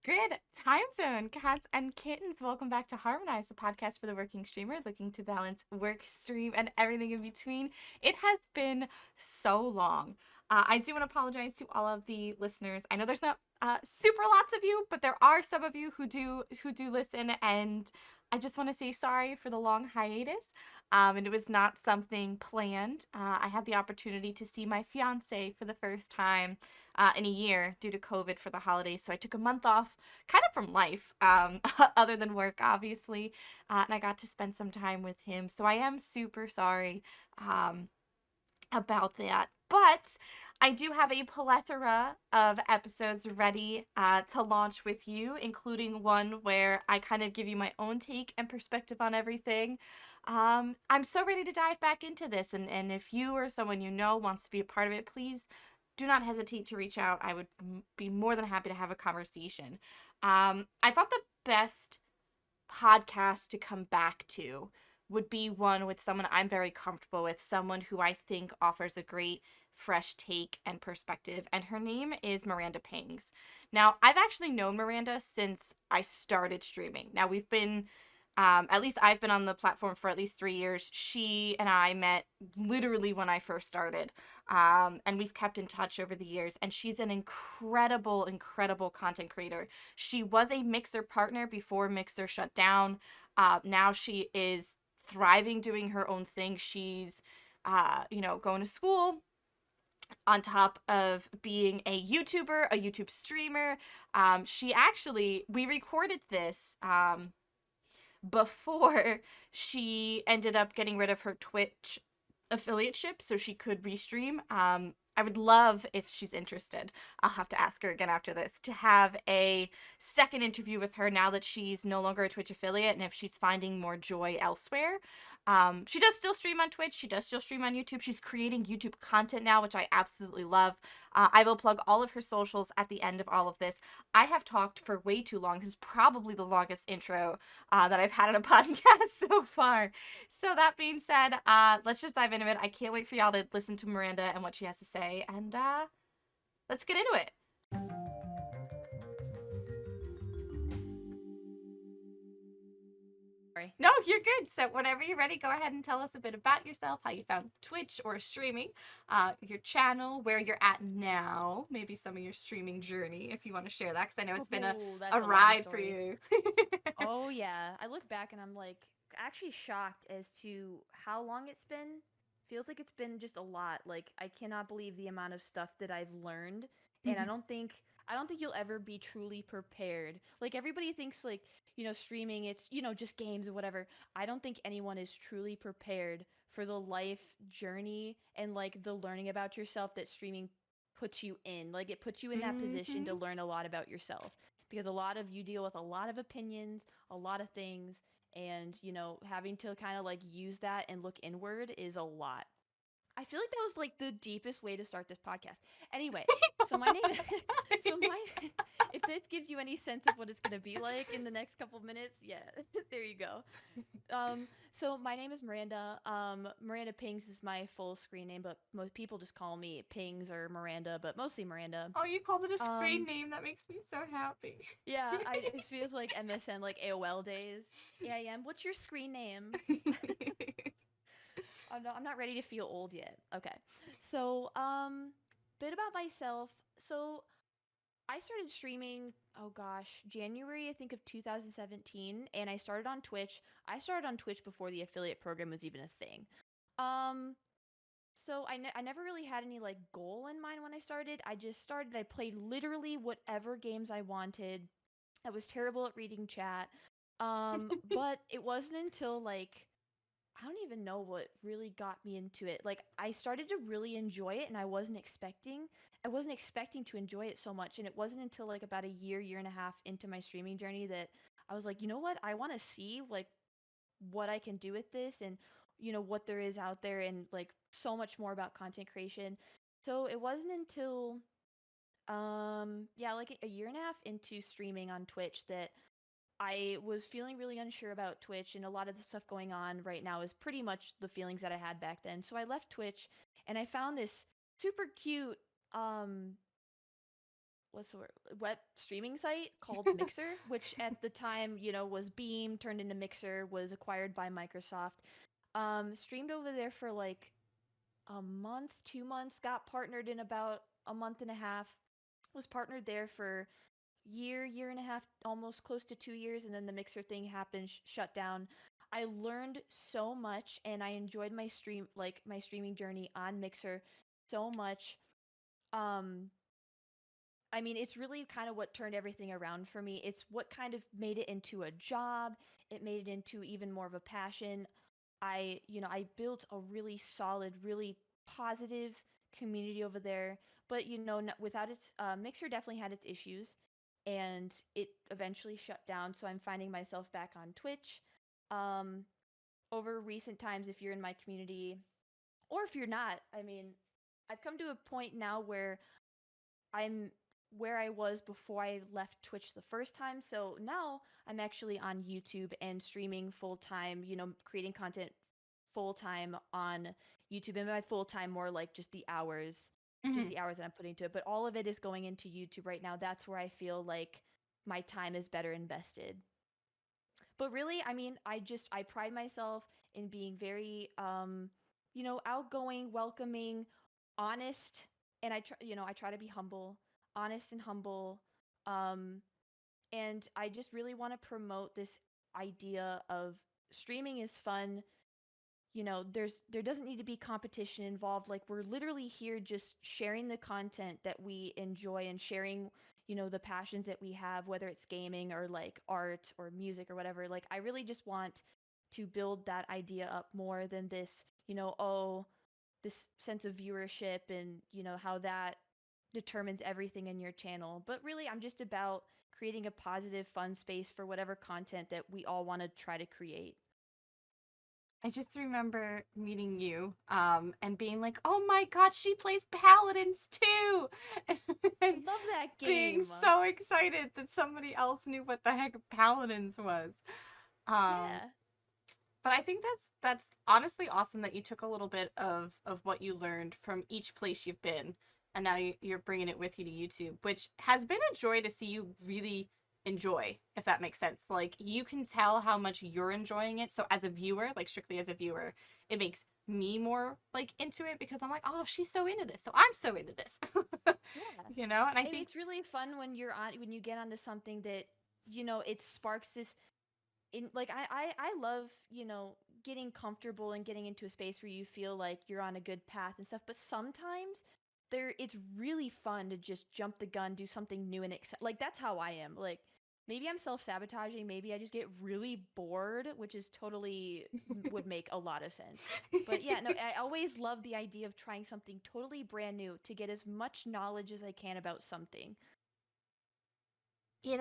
Good time zone, cats and kittens. Welcome back to Harmonized, the podcast for the working streamer looking to balance work, stream, and everything in between. It has been so long. I do want to apologize to all of the listeners. I know there's not super lots of you, but there are some of you who do listen, and I just want to say sorry for the long hiatus. And it was not something planned. I had the opportunity to see my fiancé for the first time in a year due to COVID for the holidays. So I took a month off, kind of from life, other than work, obviously. And I got to spend some time with him. So I am super sorry about that. But I do have a plethora of episodes ready to launch with you, including one where I kind of give you my own take and perspective on everything. I'm so ready to dive back into this. And if you or someone you know wants to be a part of it, please do not hesitate to reach out. I would be more than happy to have a conversation. I thought the best podcast to come back to would be one with someone I'm very comfortable with, someone who I think offers a great fresh take and perspective, and her name is MirandaPings. Now, I've actually known Miranda since I started streaming. Now, we've been at least I've been on the platform for at least 3 years. She and I met literally when I first started. And we've kept in touch over the years. And she's an incredible, incredible content creator. She was a Mixer partner before Mixer shut down. Now she is thriving doing her own thing. She's, going to school on top of being a YouTuber, a YouTube streamer. We recorded this before she ended up getting rid of her Twitch affiliateship so she could restream. I would love, if she's interested, I'll have to ask her again after this, to have a second interview with her now that she's no longer a Twitch affiliate and if she's finding more joy elsewhere. She does still stream on Twitch. She does still stream on YouTube. She's creating YouTube content now, which I absolutely love. I will plug all of her socials at the end of all of this. I have talked for way too long. This is probably the longest intro that I've had on a podcast so far. So that being said, let's just dive into it. I can't wait for y'all to listen to Miranda and what she has to say, and let's get into it. Sorry. No, you're good. So whenever you're ready, go ahead and tell us a bit about yourself, how you found Twitch or streaming, your channel, where you're at now, maybe some of your streaming journey, if you want to share that, because I know it's been a, Oh, a that's a long ride for story. you. Oh yeah, I look back and I'm like actually shocked as to how long it's been. Feels like it's been just a lot. Like I cannot believe the amount of stuff that I've learned, and I don't think you'll ever be truly prepared. Like everybody thinks like, streaming it's, just games or whatever. I don't think anyone is truly prepared for the life journey and like the learning about yourself that streaming puts you in. Like it puts you in that position to Mm-hmm. learn a lot about yourself because a lot of you deal with a lot of opinions, a lot of things, and having to kind of like use that and look inward is a lot. I feel like that was like the deepest way to start this podcast. Anyway, so my name so my if this gives you any sense of what it's going to be like in the next couple minutes, yeah, there you go. So my name is Miranda. Miranda Pings is my full screen name, but most people just call me Pings or Miranda, but mostly Miranda. Oh, you called it a screen Um, name. That makes me so happy. yeah, it feels like MSN, like AOL days. AIM. What's your screen name? I'm not ready to feel old yet. Okay. So, bit about myself. So, I started streaming, oh gosh, January, I think, of 2017, and I started on Twitch. I started on Twitch before the affiliate program was even a thing. Um, so I never really had any like goal in mind when I started. I just started, I played literally whatever games I wanted. I was terrible at reading chat. But it wasn't until like I don't even know what really got me into it. Like I started to really enjoy it and I wasn't expecting to enjoy it so much, and it wasn't until like about a year, year and a half into my streaming journey that I was like, "You know what? I want to see like what I can do with this and what there is out there and like so much more about content creation." So it wasn't until yeah, like a year and a half into streaming on Twitch that I was feeling really unsure about Twitch, and a lot of the stuff going on right now is pretty much the feelings that I had back then. So I left Twitch and I found this super cute um what's the word, web streaming site called Mixer, which at the time, was Beam, turned into Mixer, was acquired by Microsoft. Streamed over there for like a month, 2 months, got partnered in about a month and a half, was partnered there for year and a half, almost close to 2 years, and then the Mixer thing happened, shut down. I learned so much, and I enjoyed my streaming journey on Mixer so much. Um, I mean, it's really kind of what turned everything around for me. It's what kind of made it into a job. It made it into even more of a passion. I built a really solid, really positive community over there. But without its Mixer definitely had its issues, and it eventually shut down. So I'm finding myself back on Twitch. Um, Over recent times, if you're in my community, or if you're not, I mean, I've come to a point now where I'm where I was before I left Twitch the first time. So now I'm actually on YouTube and streaming full time, creating content full time on YouTube. And by full time, more like just Mhm. the hours that I'm putting to it. But all of it is going into YouTube right now. That's where I feel like my time is better invested. But really, I mean, I pride myself in being very outgoing, welcoming, honest, and I try to be humble, honest and humble. Um and I just really want to promote this idea of streaming is fun. There doesn't need to be competition involved. Like, we're literally here just sharing the content that we enjoy and sharing, the passions that we have, whether it's gaming or like art or music or whatever. Like, I really just want to build that idea up more than this, this sense of viewership and, how that determines everything in your channel. But really, I'm just about creating a positive, fun space for whatever content that we all want to try to create. I just remember meeting you, and being like, "Oh my god, she plays Paladins too!" I and love that being game. so excited that somebody else knew what the heck Paladins was. Um, Yeah. but I think that's honestly awesome that you took a little bit of what you learned from each place you've been, and now you're bringing it with you to YouTube, which has been a joy to see you really enjoy, if that makes sense. Like, you can tell how much you're enjoying it. So as a viewer, like strictly as a viewer, it makes me more like into it because I'm like, oh, she's so into this, so I'm so into this. Yeah. And I And think it's really fun when you get onto something that, it sparks this in like I love, getting comfortable and getting into a space where you feel like you're on a good path and stuff, but sometimes it's really fun to just jump the gun, do something new and like that's how I am. Like, maybe I'm self-sabotaging, maybe I just get really bored, which is totally would make a lot of sense. But yeah, no, I always love the idea of trying something totally brand new to get as much knowledge as I can about something. it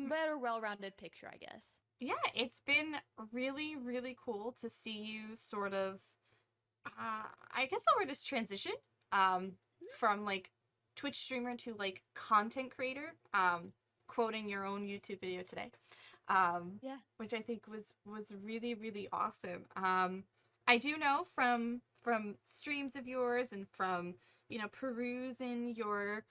Better well-rounded picture, I guess. yeah, it's been really, really cool to see you sort of, I guess the word is transition, um, from like Twitch streamer to like content creator, quoting your own YouTube video today, Yeah. which I think was really, really awesome. I do know from streams of yours and from perusing your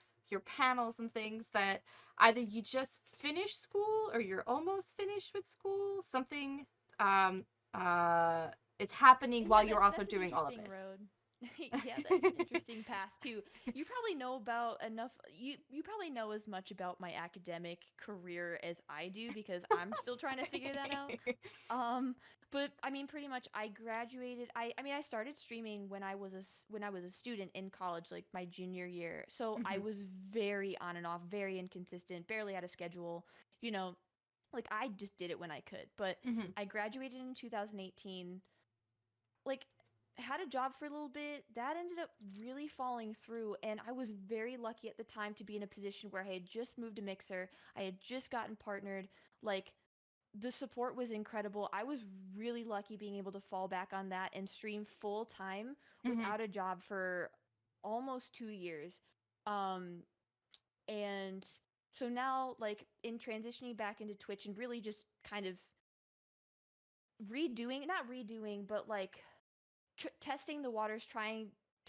panels and things that either you just finished school or you're almost finished with school. Something um, uh, is happening Yeah, while you're that's also that's an doing all of interesting this. road. Yeah, that's an interesting path too. You probably know about enough you probably know as much about my academic career as I do because I'm still trying to figure that out. Um, but I mean, pretty much I graduated. I mean, I started streaming when I was a student in college, like my junior year. So I Mhm, was very on and off, very inconsistent, barely had a schedule. You know, like I just did it when I could. But mhm, I graduated in 2018, like had a job for a little bit that ended up really falling through, and I was very lucky at the time to be in a position where I had just moved to Mixer, I had just gotten partnered. Like, the support was incredible. I was really lucky being able to fall back on that and stream full time mhm. without a job for almost 2 years. um and so now, like, in transitioning back into Twitch and really just kind of redoing, not redoing, but like testing the waters, trying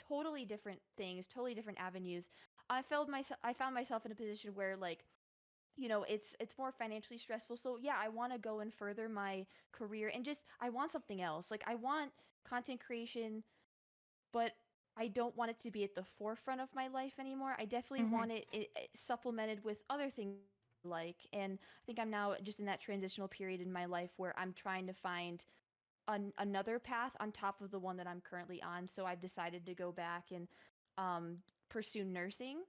totally different things, totally different avenues. I found myself in a position where like, it's more financially stressful. So yeah, I want to go and further my career and just I want something else. Like I want content creation, but I don't want it to be at the forefront of my life anymore. I definitely Mhm. want it supplemented with other things I like. And I think I'm now just in that transitional period in my life where I'm trying to find another path on top of the one that I'm currently on. So I've decided to go back and pursue nursing.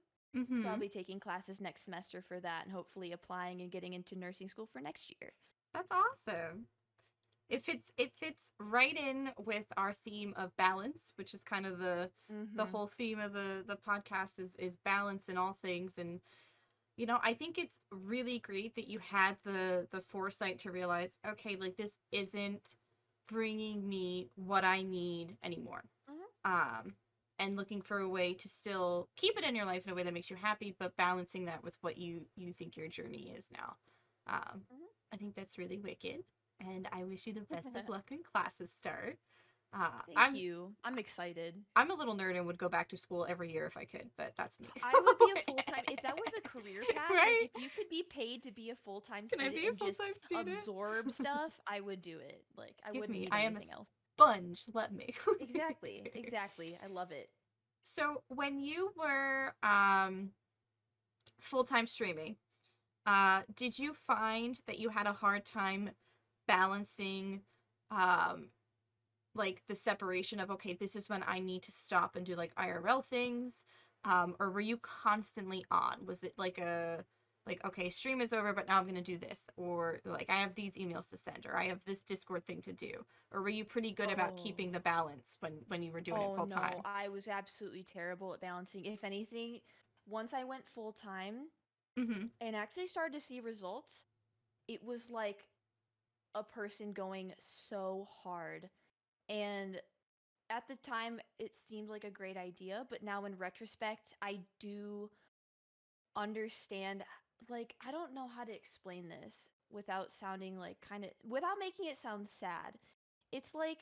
So I'll Mhm. be taking classes next semester for that and hopefully applying and getting into nursing school for next year. That's awesome. It fits right in with our theme of balance, which is kind of the Mhm. whole theme of the podcast is balance in all things. And I think it's really great that you had the foresight to realize, okay, like this isn't bringing me what I need anymore. Mhm. Um and looking for a way to still keep it in your life in a way that makes you happy, but balancing that with what you think your journey is now. Um, Mhm. I think that's really wicked, and I wish you the best of luck when classes start. Uh, Thank I'm you. I'm excited. I'm a little nerd and would go back to school every year if I could, but that's me. I would be a full-time if that was a career path, like Right? if you could be paid to be a full-time Can I student be a and full just time student? absorb stuff, I would do it. Like I Give wouldn't me. need I am a anything else. sponge. Let me. Exactly. Exactly. I love it. So when you were full time streaming, did you find that you had a hard time balancing, um, like the separation of, okay, this is when I need to stop and do like IRL things, or were you constantly on? Was it like, okay, stream is over, but now I'm gonna do this, or like I have these emails to send, or I have this Discord thing to do, or were you pretty good about keeping Oh. the balance when you were doing it Oh full no, time? I was absolutely terrible at balancing. If anything, once I went full time Mm-hmm. and actually started to see results, it was like a person going so hard. And at the time, it seemed like a great idea, but now in retrospect, I do understand. Like, I don't know how to explain this without sounding like without making it sound sad. It's like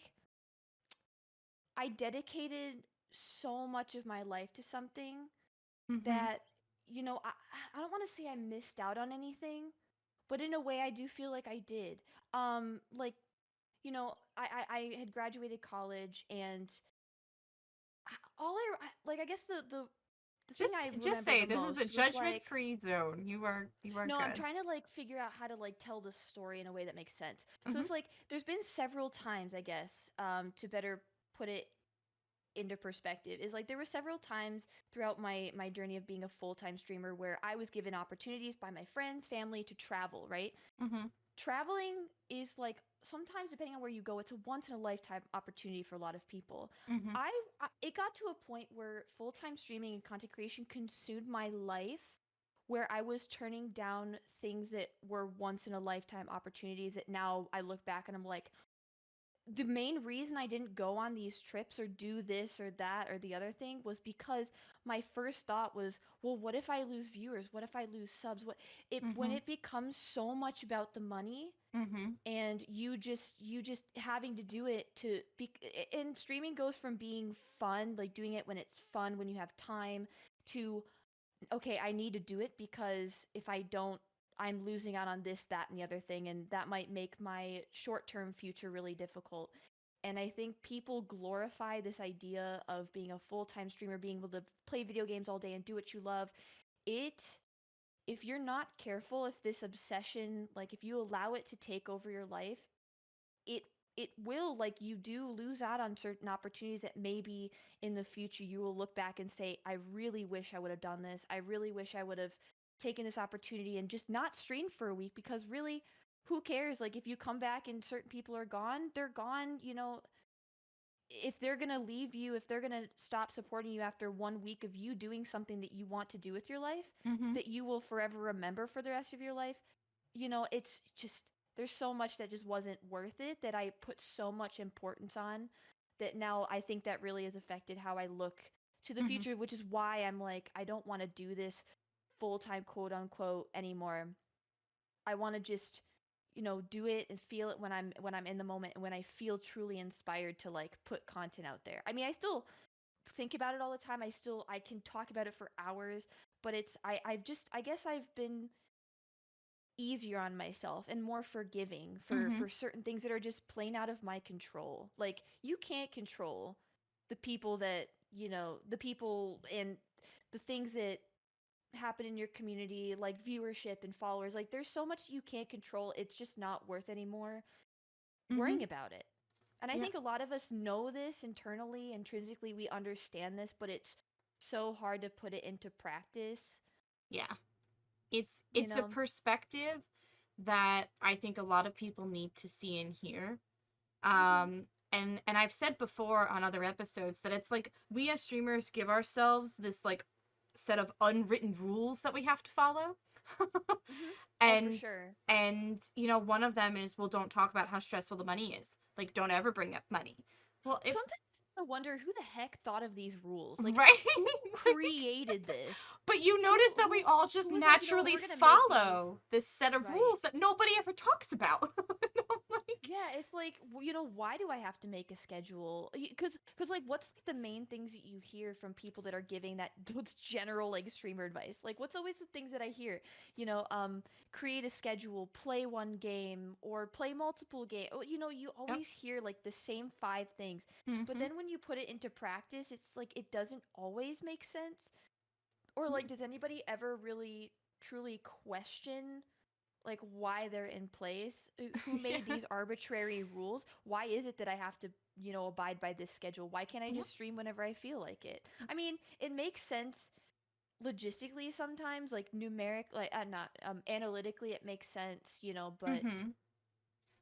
I dedicated so much of my life to something Mm-hmm. that, I don't want to say I missed out on anything, but in a way I do feel like I did. Like, I had graduated college and like, I guess the thing Just I just remember say the this is the most was judgment like, free zone. You are no, I'm good. trying to like figure out how to like tell the story in a way that makes sense. So Mm-hmm. it's like there's been several times, I guess, to better put it into perspective, is like there were several times throughout my journey of being a full-time streamer where I was given opportunities by my friends, family to travel, right? Mm-hmm. Traveling is like sometimes depending on where you go, it's a once in a lifetime opportunity for a lot of people. Mm-hmm. It got to a point where full-time streaming and content creation consumed my life where I was turning down things that were once in a lifetime opportunities that now I look back and I'm like, the main reason I didn't go on these trips or do this or that or the other thing was because my first thought was, well, what if I lose viewers? What if I lose subs? What it When Mm-hmm. it becomes so much about the money Mm-hmm. and you just having to do it to be, and streaming goes from being fun, like doing it when it's fun, when you have time, to okay, I need to do it because if I don't, I'm losing out on this, that, and the other thing, and that might make my short term future really difficult. And I think people glorify this idea of being a full time streamer, being able to play video games all day and do what you love. It, if you're not careful, if this obsession, like if you allow it to take over your life, it it will, like, you do lose out on certain opportunities that maybe in the future you will look back and say, I really wish I would have done this. I really wish I would have taken this opportunity and just not streamed for a week, because really, who cares? Like, if you come back and certain people are gone, they're gone. If they're going to leave you, if they're going to stop supporting you after 1 week of you doing something that you want to do with your life, Mm-hmm. that you will forever remember for the rest of your life, it's just, there's so much that just wasn't worth it that I put so much importance on, that now I think that really has affected how I look to the Mm-hmm. future, which is why I'm like, I don't want to do this full time, quote unquote, anymore. I want to just, do it and feel it when I'm in the moment and when I feel truly inspired to like put content out there. I mean, I still think about it all the time. I can talk about it for hours, but I've just I guess I've been easier on myself and more forgiving Mm-hmm. for certain things that are just plain out of my control. Like you can't control the people that, the people and the things that happen in your community, like viewership and followers. Like there's so much you can't control. It's just not worth anymore Mm-hmm. worrying about it. And I Yeah. think a lot of us know this internally, intrinsically we understand this, but it's so hard to put it into practice, Yeah. you It's a know. perspective that I think a lot of people need to see and hear. Mhm. And I've said before on other episodes that it's like we as streamers give ourselves this like set of unwritten rules that we have to follow. Mhm. Oh, for and sure. one of them is, well, don't talk about how stressful the money is. Like, don't ever bring up money. Well, if Sometimes I wonder who the heck thought of these rules. Like, right. who created this? But you Who notice that we who all just who was like, naturally we're gonna make these follow this set of right. rules that nobody ever talks about. Like, Yeah, it's like, why do I have to make a schedule? Cause like, what's like the main things that you hear from people that are giving that what's general like streamer advice? Like, what's always the things that I hear? You know, create a schedule, play one game, or play multiple game. You yep. always hear like the same five things, but Mm-hmm. then when you put it into practice, it's like it doesn't always make sense. Or like, does anybody ever really truly question? Like why they're in place, who made Yeah. these arbitrary rules, why is it that I have to abide by this schedule, why can't I Yep. just stream whenever I feel like it. I mean, it makes sense logistically sometimes, like numeric like not analytically it makes sense, but Mm-hmm.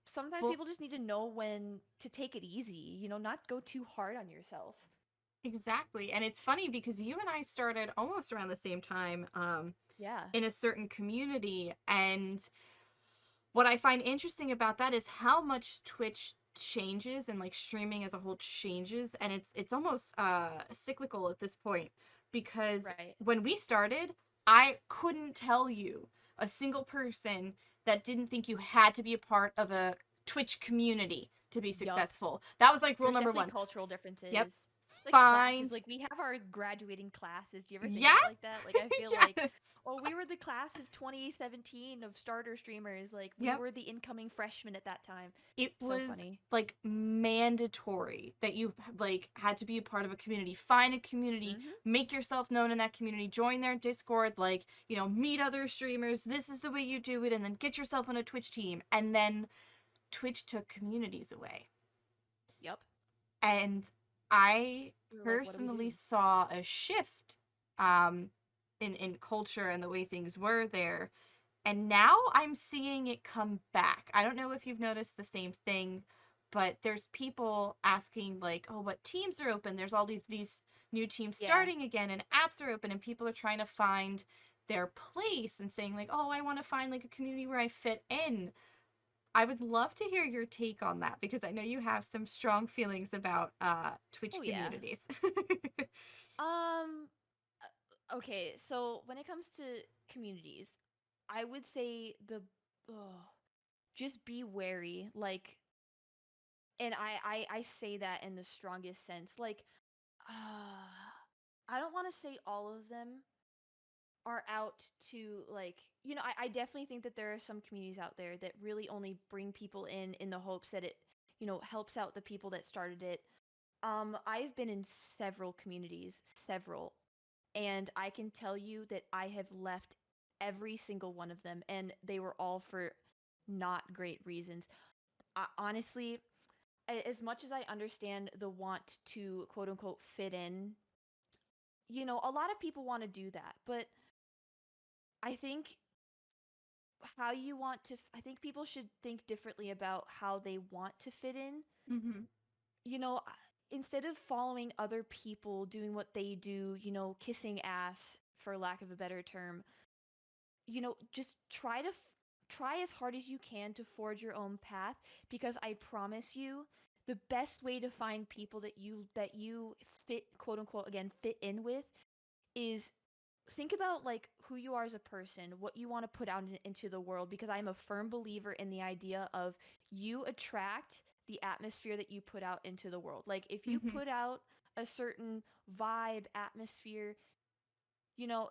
sometimes Well, people just need to know when to take it easy, not go too hard on yourself. exactly. And it's funny because you and I started almost around the same time, Yeah. in a certain community. And what I find interesting about that is how much Twitch changes and like streaming as a whole changes, and it's almost cyclical at this point, because Right. when we started, I couldn't tell you a single person that didn't think you had to be a part of a Twitch community to be Yup. successful. That was like rule There's number definitely 1. cultural Yep. differences. Like classes, Find. like we have our graduating classes. Do you ever think Yeah. of it like that? Like I feel like, Yes. oh, we were the class of 2017 of starter streamers. Like we Yep. were the incoming freshmen at that time. It So was funny. like mandatory that you like had to be a part of a community. Find a community, Mhm. make yourself known in that community, join their Discord, like, meet other streamers. This is the way you do it, and then get yourself on a Twitch team. And then Twitch took communities away. Yep. And I We were like, what do we personally do? saw a shift um in culture and the way things were there. And now I'm seeing it come back. I don't know if you've noticed the same thing, but there's people asking like, "Oh, what teams are open?" There's all these new teams Yeah. starting again, and apps are open, and people are trying to find their place and saying like, "Oh, I want to find like a community where I fit in." I would love to hear your take on that because I know you have some strong feelings about Twitch Oh yeah. communities. Um. Okay. So when it comes to communities, I would say oh, just be wary. Like, and I say that in the strongest sense. Like, uh, I don't want to say all of them are out to like, I definitely think that there are some communities out there that really only bring people in the hopes that it, helps out the people that started it. I've been in several communities, several, and I can tell you that I have left every single one of them, and they were all for not great reasons. Honestly, as much as I understand the want to quote unquote fit in, a lot of people want to do that, but I think I think people should think differently about how they want to fit in. Hmm. You know, I- Instead of following other people doing what they do, kissing ass for lack of a better term, just try as hard as you can to forge your own path, because I promise you the best way to find people that you fit quote unquote again fit in with is think about like who you are as a person, what you want to put out into the world, because I'm a firm believer in the idea of you attract the atmosphere that you put out into the world. Like if you Hmm. put out a certain vibe, atmosphere, you know,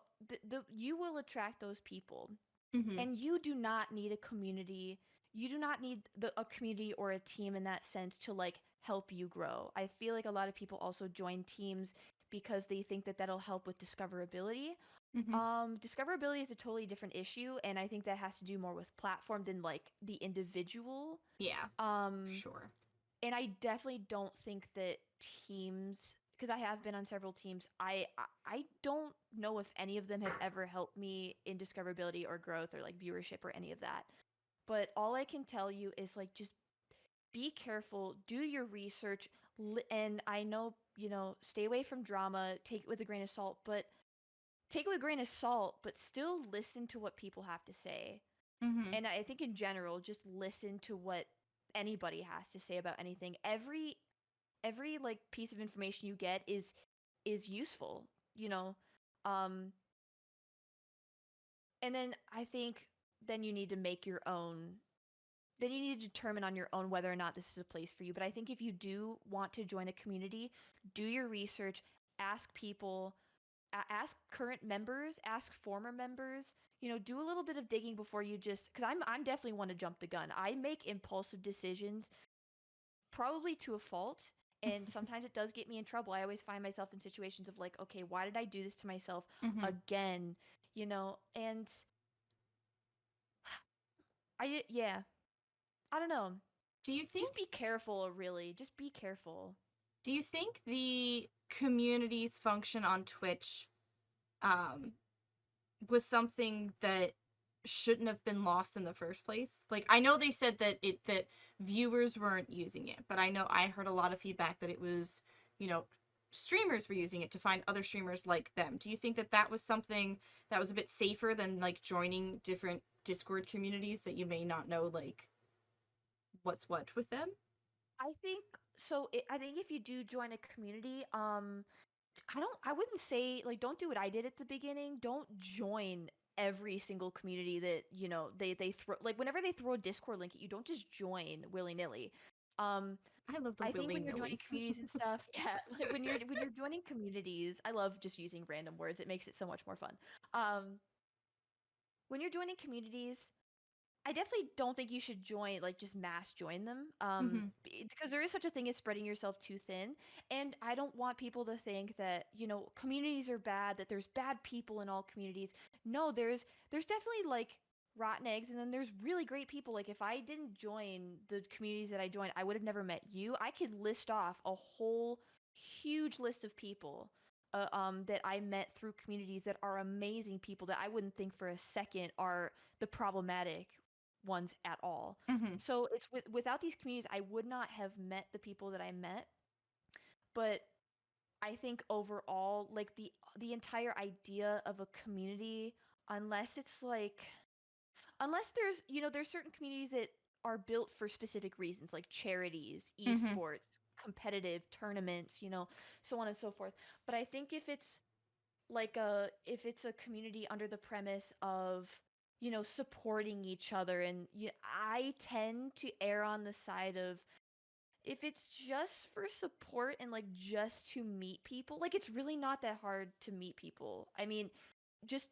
you will attract those people. Mhm. And you do not need a community. You do not need a community or a team in that sense to like help you grow. I feel like a lot of people also join teams because they think that that'll help with discoverability. Mhm. Discoverability is a totally different issue, and I think that has to do more with platform than like the individual. Yeah, Um, sure. and I definitely don't think that teams, because I have been on several teams, I don't know if any of them have ever helped me in discoverability or growth or like viewership or any of that. But all I can tell you is like just be careful, do your research, and I know, stay away from drama, take it with a grain of salt, but take it with a grain of salt, but still listen to what people have to say. Mhm. And I think in general, just listen to what anybody has to say about anything. Every like piece of information you get is useful, you know. Um and then I think then you need to make your own then you need to determine on your own whether or not this is a place for you. But I think if you do want to join a community, do your research, ask people, ask current members, ask former members, do a little bit of digging before you just cuz I'm definitely one to jump the gun. I make impulsive decisions probably to a fault, and sometimes it does get me in trouble. I always find myself in situations of like, okay, why did I do this to myself Mhm. again? And yeah, I don't know. Do you Just think be careful, really. Just be careful. do you think the community's function on Twitch um was something that shouldn't have been lost in the first place? Like I know they said that viewers weren't using it, but I know I heard a lot of feedback that it was, you know, streamers were using it to find other streamers like them. Do you think that that was something that was a bit safer than like joining different Discord communities that you may not know like what's what with them? I think so. I think if you do join a community, I wouldn't say like don't do what I did at the beginning. Don't join every single community that, they throw like whenever they throw a Discord link at you, don't just join willy-nilly. Um I love the I think willy when you're joining nilly. communities and stuff, yeah, like when you're joining communities, I love just using random words. It makes it so much more fun. When you're joining communities, I definitely don't think you should join like just mass join them Mhm. because there is such a thing as spreading yourself too thin, and I don't want people to think that, communities are bad, that there's bad people in all communities. No, there's definitely like rotten eggs, and then there's really great people. Like if I didn't join the communities that I joined, I would have never met you. I could list off a whole huge list of people that I met through communities that are amazing people that I wouldn't think for a second are the problematic ones at all. Mhm. So it's without these communities, I would not have met the people that I met. But I think overall, like the entire idea of a community, unless it's like, unless there's certain communities that are built for specific reasons, like charities, Mhm. esports, competitive tournaments, so on and so forth. But I think if it's a community under the premise of supporting each other, and I tend to err on the side of if it's just for support and like just to meet people, like it's really not that hard to meet people. I mean, just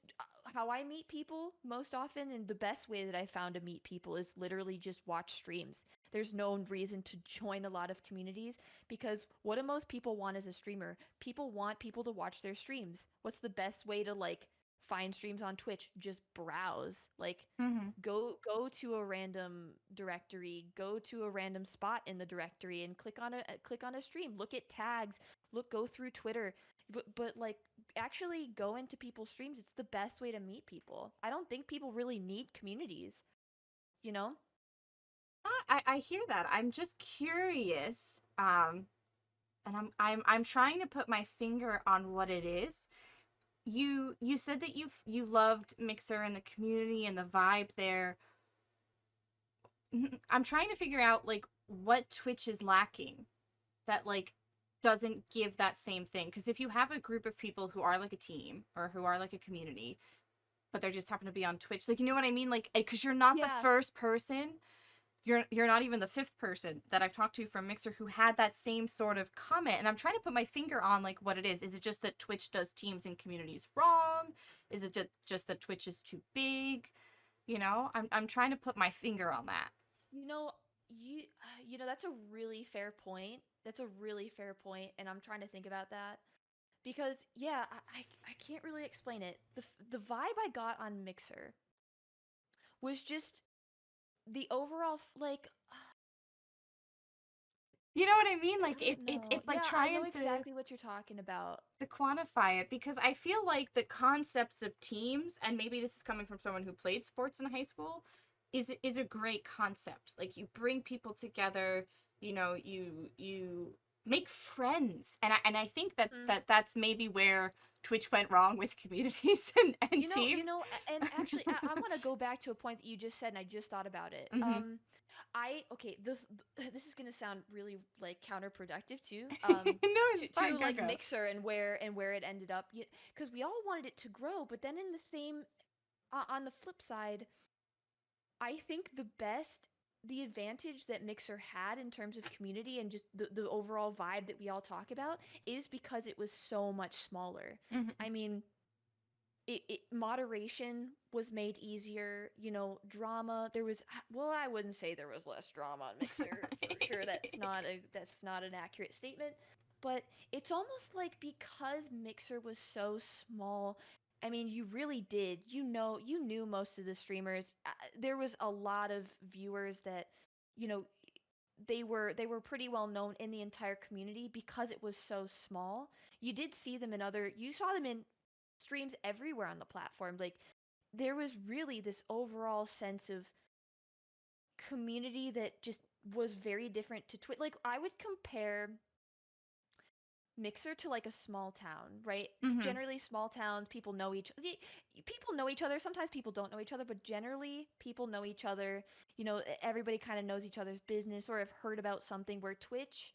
how I meet people most often, and the best way that I found to meet people is literally just watch streams. There's no reason to join a lot of communities because what do most people want as a streamer? People want people to watch their streams. What's the best way to like find streams on Twitch? Just browse. Like Mhm. go to a random directory, go to a random spot in the directory and click on a stream. Look at tags, go through Twitter. But like actually go into people's streams. It's the best way to meet people. I don't think people really need communities, you know? I hear that. I'm just curious. And I'm trying to put my finger on what it is. You said that you loved Mixer and the community and the vibe there. I'm trying to figure out like what Twitch is lacking that like doesn't give that same thing, because if you have a group of people who are like a team or who are like a community but they just happen to be on Twitch, like, you know what I mean, like because you're not the Yeah. first person you're not even the fifth person that I've talked to from Mixer who had that same sort of comment. And I'm trying to put my finger on like what it is. Is it just that Twitch does teams and communities wrong? Is it just that Twitch is too big? You know, I'm trying to put my finger on that. You know, you you know that's a really fair point. That's a really fair point, and I'm trying to think about that because yeah, I can't really explain it. The vibe I got on Mixer was just the overall like You know what I mean? I Like don't know. it's like Yeah, I know trying exactly what you're talking about. to quantify it because I feel like the concepts of teams, and maybe this is coming from someone who played sports in high school, is a great concept. Like you bring people together, you know, you make friends, and I think that Mm. that's maybe where Twitch went wrong with communities and teams. And actually, I want to go back to a point that you just said, and I just thought about it. Hmm. Okay, this is gonna sound really like counterproductive too. No, it's fine. To Go like go. Mixer and where it ended up, because we all wanted it to grow, but then in the same, on the flip side, I think the advantage that Mixer had in terms of community and just the overall vibe that we all talk about is because it was so much smaller. Hmm. I mean, moderation was made easier, drama there was, well, I wouldn't say there was less drama on Mixer for sure. That's not an accurate statement, but it's almost like because Mixer was so small, I mean, you really did, you knew most of the streamers. There was a lot of viewers that, you know they were pretty well known in the entire community because it was so small. You saw them in streams everywhere on the platform. Like, there was really this overall sense of community that just was very different to Twitch. Like, I would compare Mixer to like a small town, right? Hmm. Generally, small towns, people know each other. Sometimes people don't know each other, but generally, people know each other. Everybody kind of knows each other's business or have heard about something. Where Twitch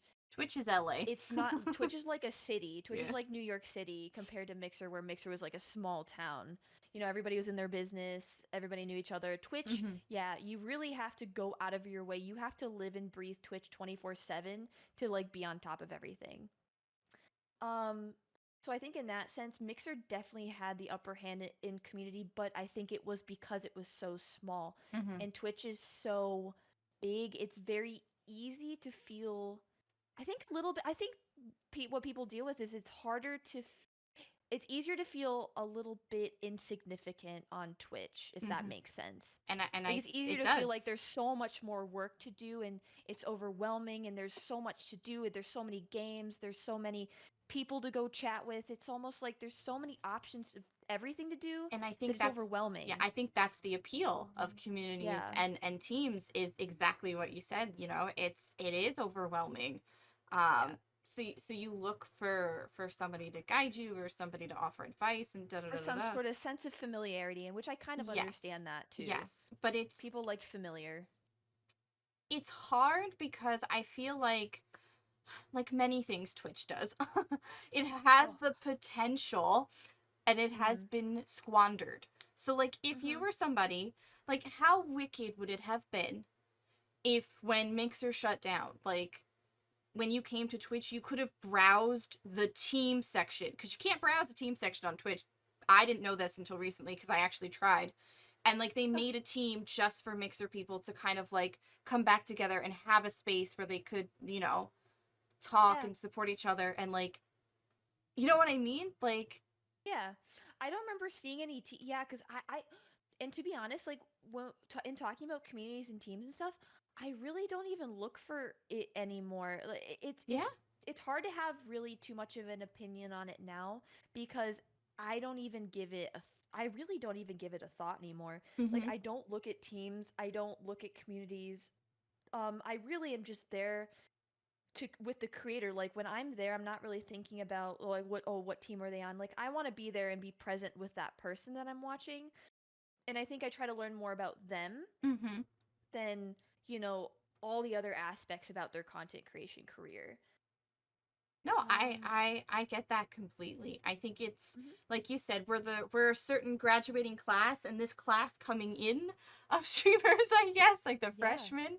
is LA. it's not. Twitch is like a city. Twitch is Yeah. like New York City compared to Mixer, where Mixer was like a small town. Everybody was in their business, everybody knew each other. Twitch, Hmm. yeah, you really have to go out of your way. You have to live and breathe Twitch 24/7 to like be on top of everything. Um, so I think in that sense, Mixer definitely had the upper hand in community, but I think it was because it was so small. Hmm. And Twitch is so big, it's very easy to feel, I think a little bit, I think what people deal with is it's easier to feel a little bit insignificant on Twitch, if that Hmm. makes sense. And Like, I it's easier it to feel like does. there's so much more work to do and it's overwhelming and there's so much to do and there's so many games, there's so many people to go chat with. It's almost like there's so many options of everything to do And I that think it's that's yeah, overwhelming. I think that's the appeal of Mhm. communities Yeah. and teams is exactly what you said, you know, it is overwhelming. Yeah. So you look for somebody to guide you or somebody to offer advice and da da Or da da some da. sort of sense of familiarity, in which I kind of Yes. understand that too. Yes, but People like familiar. it's hard because I feel like many things Twitch does. It has Oh. the potential and it has Mhm. been squandered. So like if you Mhm. were somebody, like how wicked would it have been if when Mixer shut down, like when you came to Twitch, you could have browsed the team section because you can't browse the team section on Twitch. I didn't know this until recently because I actually tried. And like they made a team just for Mixer people to kind of like come back together and have a space where they could, you know, talk Yeah. and support each other and like you know what I mean? Like Yeah, I don't remember seeing any yeah, because and to be honest, like, in talking about communities and teams and stuff, I really don't even look for it anymore. Like, yeah. it's hard to have really too much of an opinion on it now because I don't even give it a I really don't even give it a thought anymore. Like, Mhm. I don't look at teams, I don't look at communities. I really am just there to with the creator. Like, when I'm there, I'm not really thinking about, oh, like, what team are they on. Like, I want to be there and be present with that person that I'm watching, and I think I try to learn more about them Mhm. than, all the other aspects about their content creation career. No, Um, I get that completely. I think it's mhm. like you said, we're a certain graduating class, and this class coming in of streamers, I guess, like the Yeah. freshmen,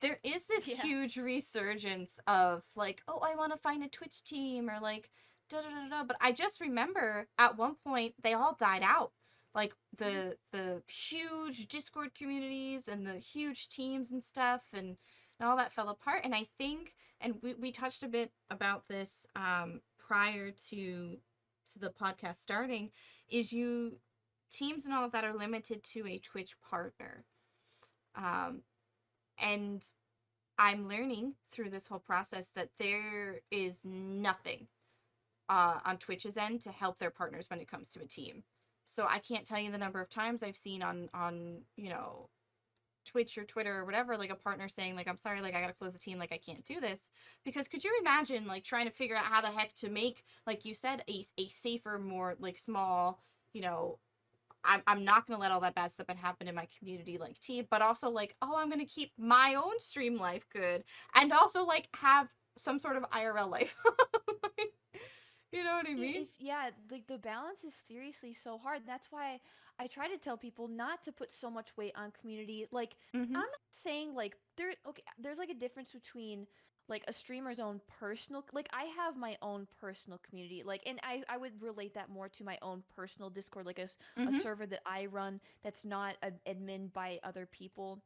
there is this Yeah. huge resurgence of like, oh, I want to find a Twitch team or like da da da da. But I just remember at one point they all died out. Like Mhm. the huge Discord communities and the huge teams and stuff and all that fell apart. And I think and we touched a bit about this prior to the podcast starting, is you teams and all of that are limited to a Twitch partner. Um, and I'm learning through this whole process that there is nothing on Twitch's end to help their partners when it comes to a team. So I can't tell you the number of times I've seen on Twitch or Twitter or whatever, like a partner saying like, I'm sorry, like I gotta close the team, like I can't do this. Because could you imagine like trying to figure out how the heck to make, like you said, a safer, more like small, you know, I'm not gonna let all that bad stuff happen in my community like team, but also like, oh, I'm gonna keep my own stream life good and also like have some sort of IRL life. Like, you know what I It mean? is, yeah, like the balance is seriously so hard. That's why I try to tell people not to put so much weight on community. Like, Mm-hmm. I'm not saying like okay, there's like a difference between like a streamer's own personal, like I have my own personal community. Like, and I would relate that more to my own personal Discord, like a Mm-hmm. server that I run that's not admin by other people.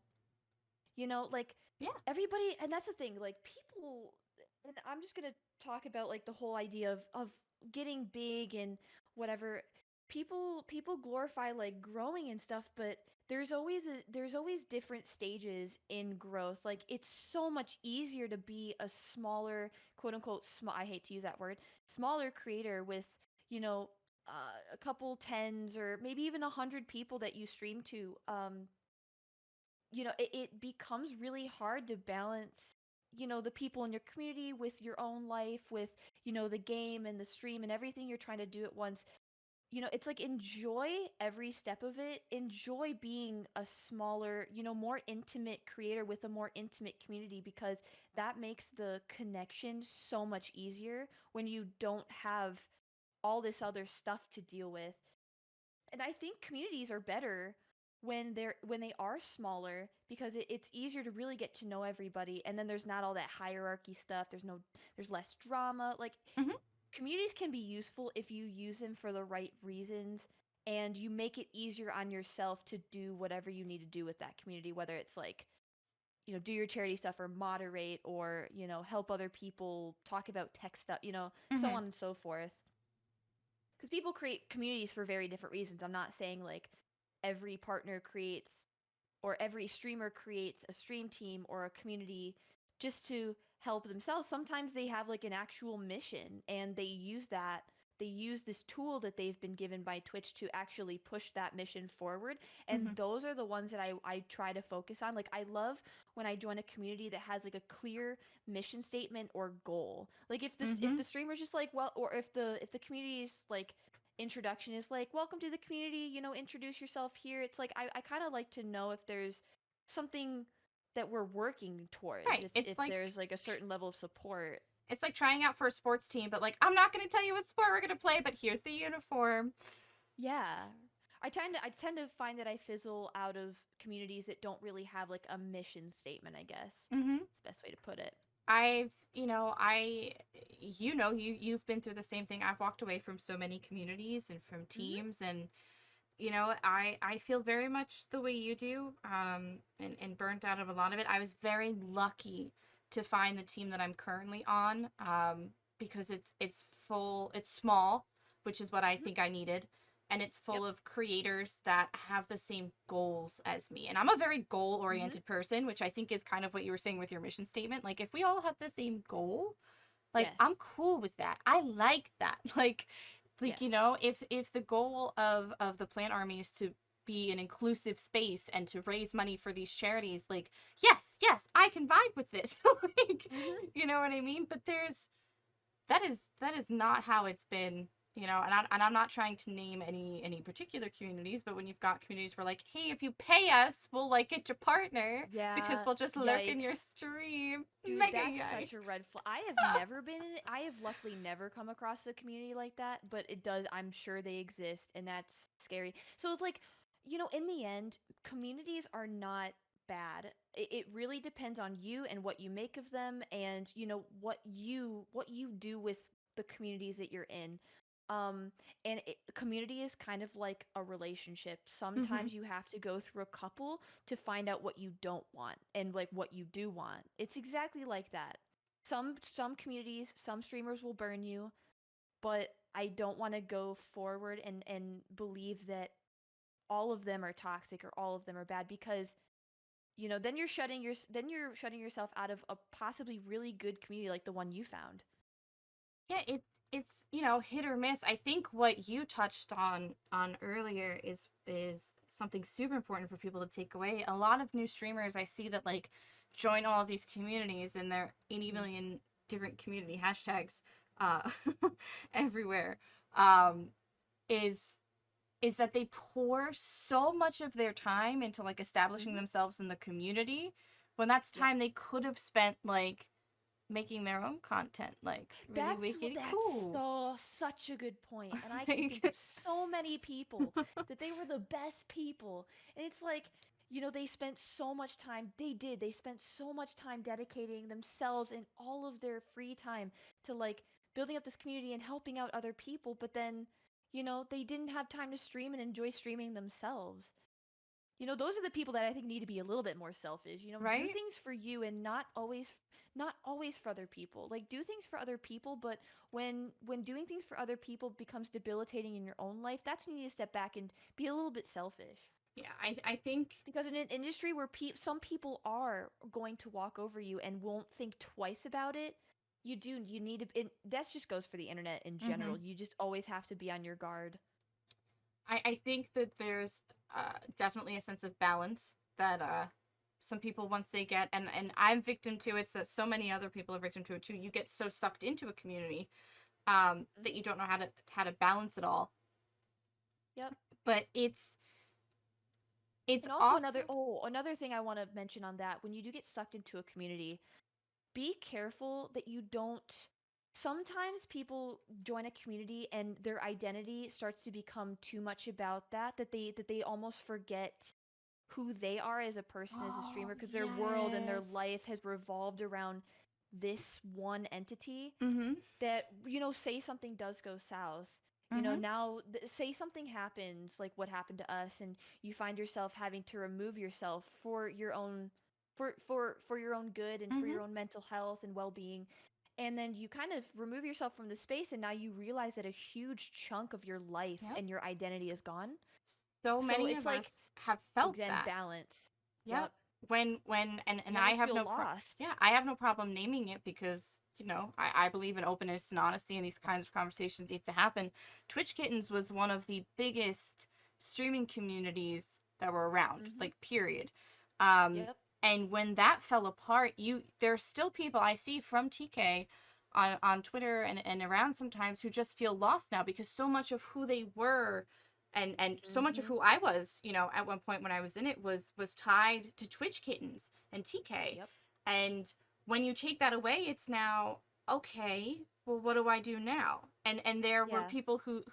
Like Yeah. everybody, and that's the thing, like people, and I'm just gonna talk about like the whole idea of getting big and whatever. People glorify like growing and stuff, but there's always different stages in growth. Like it's so much easier to be a smaller, quote unquote, small. I hate to use that word, smaller creator with you know a couple tens or maybe even 100 people that you stream to. It becomes really hard to balance, the people in your community with your own life, with, the game and the stream and everything you're trying to do at once. It's like enjoy every step of it. Enjoy being a smaller, more intimate creator with a more intimate community because that makes the connection so much easier when you don't have all this other stuff to deal with. And I think communities are better when they are smaller because it's easier to really get to know everybody, and then there's not all that hierarchy stuff. There's less drama. Like Mm-hmm. communities can be useful if you use them for the right reasons and you make it easier on yourself to do whatever you need to do with that community, whether it's like do your charity stuff or moderate or help other people talk about tech stuff, so Mm-hmm. on and so forth, because people create communities for very different reasons. I'm not saying like every partner creates or every streamer creates a stream team or a community just to help themselves. Sometimes they have like an actual mission and they use this tool that they've been given by Twitch to actually push that mission forward. And Mm-hmm. those are the ones that I try to focus on. Like I love when I join a community that has like a clear mission statement or goal. Like if Mm-hmm. the streamer's just like, well, or if the community's like introduction is like, welcome to the community, introduce yourself here. It's like I kind of like to know if there's something that we're working towards, Right. if there's like a certain level of support. It's like trying out for a sports team, but like I'm not going to tell you what sport we're going to play, but here's the uniform. Yeah. I tend to find that I fizzle out of communities that don't really have like a mission statement, I guess. Mm-hmm. It's the best way to put it. You've been through the same thing. I've walked away from so many communities and from Mhm. teams, and I feel very much the way you do, and burnt out of a lot of it. I was very lucky to find the team that I'm currently on, because it's small, which is what I Mhm. think I needed, and it's Yep. full of creators that have the same goals as me. And I'm a very goal Mhm. oriented person, which I think is kind of what you were saying with your mission statement. Like if we all have the same goal, like I'm Yes. cool with that. I like that. Like Yes. if the goal of the plant army is to be an inclusive space and to raise money for these charities, like yes, I can vibe with this. Like Mhm. you know what I mean? But that is not how it's been. And I'm not trying to name any particular communities, but when you've got communities where like, hey, if you pay us, we'll like get your partner because Yeah, we'll just lurk in your yikes. stream. Dude, Mega that's such a yikes. red flag. I have never been in it. I have luckily never come across a community like that, but it does, I'm sure they exist, and that's scary. So it's like, in the end, communities are not bad. It really depends on you and what you make of them and, what you do with the communities that you're in. Um, and community is kind of like a relationship. Mm-hmm. Sometimes you have to go through a couple to find out what you don't want and like what you do want. It's exactly like that. Some communities, some streamers will burn you, but I don't want to go forward and believe that all of them are toxic or all of them are bad because then you're shutting yourself out of a possibly really good community like the one you found. Yeah, it's hit or miss. I think what you touched on earlier is something super important for people to take away. A lot of new streamers I see that like join all of these communities, and there are 80 Mhm. million different community hashtags uh everywhere. Um is is that they pour so much of their time into like establishing Mhm. themselves in the community when that's Yep. time they could have spent like making their own content, like really wicked That's cool. so such a good point. And I can think Like, of so many people that they were the best people. And it's like, they spent so much time. They did. They spent so much time dedicating themselves and all of their free time to like building up this community and helping out other people, but then, they didn't have time to stream and enjoy streaming themselves. Those are the people that I think need to be a little bit more selfish. Do right? things for you and not always for other people. Like do things for other people, but when doing things for other people becomes debilitating in your own life, that's when you need to step back and be a little bit selfish. Yeah, I think Because in an industry where some people are going to walk over you and won't think twice about it, you need to that just goes for the internet in hmm general. You just always have to be on your guard. I think that there's definitely a sense of balance that some people once they get, and I'm victim to it, so many other people are victim to it too. You get so sucked into a community that you Mhm. don't know how to balance it all. Yep. But it's And also also another thing I want to mention on that, when you do get sucked into a community, be careful that you don't. Sometimes people join a community and their identity starts to become too much about that they almost forget who they are as a person, as a oh streamer, because their world and their yes. life has revolved around this one entity Mm-hmm. that say something does go south, Mm-hmm. now say something happens like what happened to us and you find yourself having to remove yourself for your own for your own good and for Mm-hmm. your own mental health and well-being, and then you kind of remove yourself from the space and now you realize that a huge chunk of your life Yep. and your identity is gone. So So many it's of like, us have felt again, that. balance. Yep. Yep. And You I almost have feel no lost. yeah, I have no problem naming it because, I believe in openness and honesty, and these kinds of conversations need to happen. Twitch Kittens was one of the biggest streaming communities that were around, Mhm. like period. Um Yep. and when that fell apart, there's still people I see from TK on Twitter and around sometimes who just feel lost now because so much of who they were and so much of Mhm. who I was, at one point when I was in it was tied to Twitch Kittens and TK. Yep. And when you take that away, it's now okay, well what do I do now? And there were Yeah. people who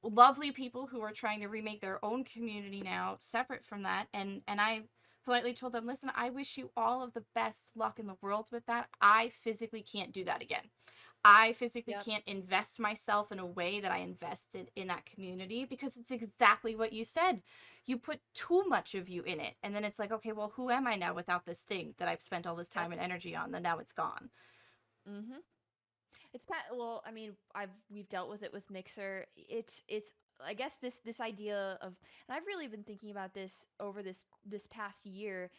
lovely people who are trying to remake their own community now separate from that, and I politely told them, listen, I wish you all of the best luck in the world with that. I physically can't do that again. I physically Yep. can't invest myself in a way that I invested in that community because it's exactly what you said. You put too much of you in it. And then it's like, okay, well, who am I now without this thing that I've spent all this Yep. time and energy on? Then now it's gone. Mhm. It's kind well, I mean, we've dealt with it with Mixer. It's I guess this idea of, and I've really been thinking about this over this past year,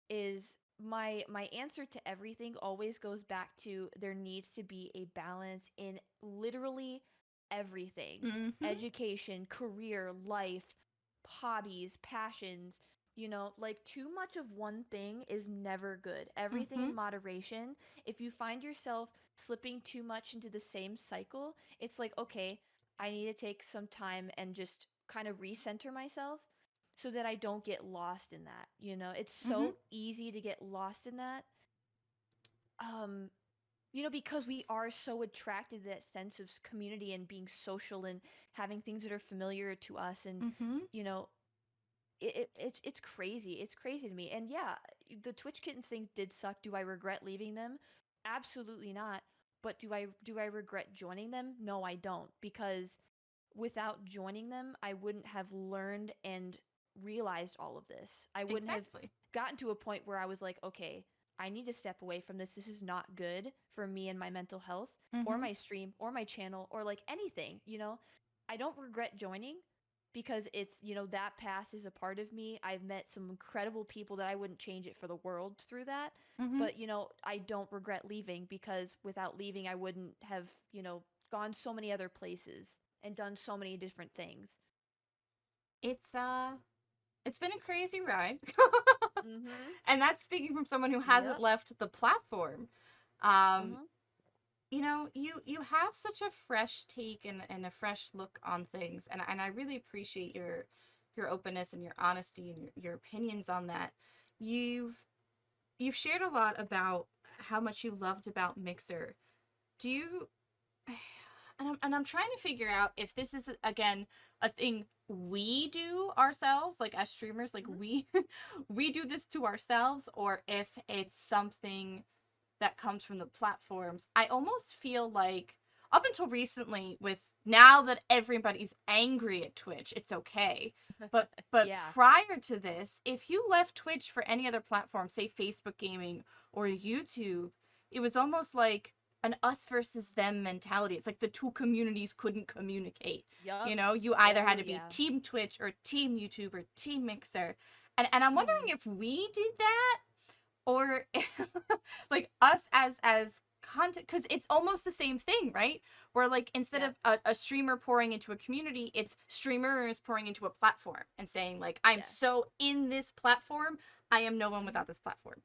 is my answer to everything always goes back to there needs to be a balance in literally everything. Mm-hmm. Education, career, life, hobbies, passions. Like too much of one thing is never good. Everything Mhm. in moderation. If you find yourself slipping too much into the same cycle, it's like, okay, I need to take some time and just kind of recenter myself so that I don't get lost in that. It's Mhm. so easy to get lost in that. Um, because we are so attracted to that sense of community and being social and having things that are familiar to us and Mhm. you know it's crazy. It's crazy to me. And yeah, the Twitch Kittens thing did suck. Do I regret leaving them? Absolutely not. But do I regret joining them? No, I don't, because without joining them, I wouldn't have learned and realized all of this. I wouldn't have Exactly. gotten to a point where I was like, okay, I need to step away from this. This is not good for me and my mental health or Mhm. my stream or my channel or like anything. I don't regret joining because that past is a part of me. I've met some incredible people that I wouldn't change it for the world through that. Mhm. But, I don't regret leaving because without leaving, I wouldn't have gone so many other places and done so many different things. It's it's been a crazy ride. Mhm. And that's speaking from someone who hasn't Yep. left the platform. Um, Mhm. you have such a fresh take and a fresh look on things, and I really appreciate your openness and your honesty and your opinions on that. You've you've shared a lot about how much you loved about Mixer. Do you and I'm trying to figure out if this is again a thing we do ourselves, like as streamers, like Mhm. we do this to ourselves, or if it's something that comes from the platforms. I almost feel like up until recently, with now that everybody's angry at Twitch, it's okay. But Yeah. prior to this, if you left Twitch for any other platform, say Facebook gaming or YouTube, it was almost like an us versus them mentality. It's like the two communities couldn't communicate. Yup. You either Oh had to be yeah. team Twitch or team YouTube or team Mixer. And I'm wondering Mhm. if we did that, or like us as content, because it's almost the same thing, right? Where like instead Yeah. of a streamer pouring into a community, it's streamers pouring into a platform and saying like, I'm Yes. so in this platform, I am no one Mhm. without this platform.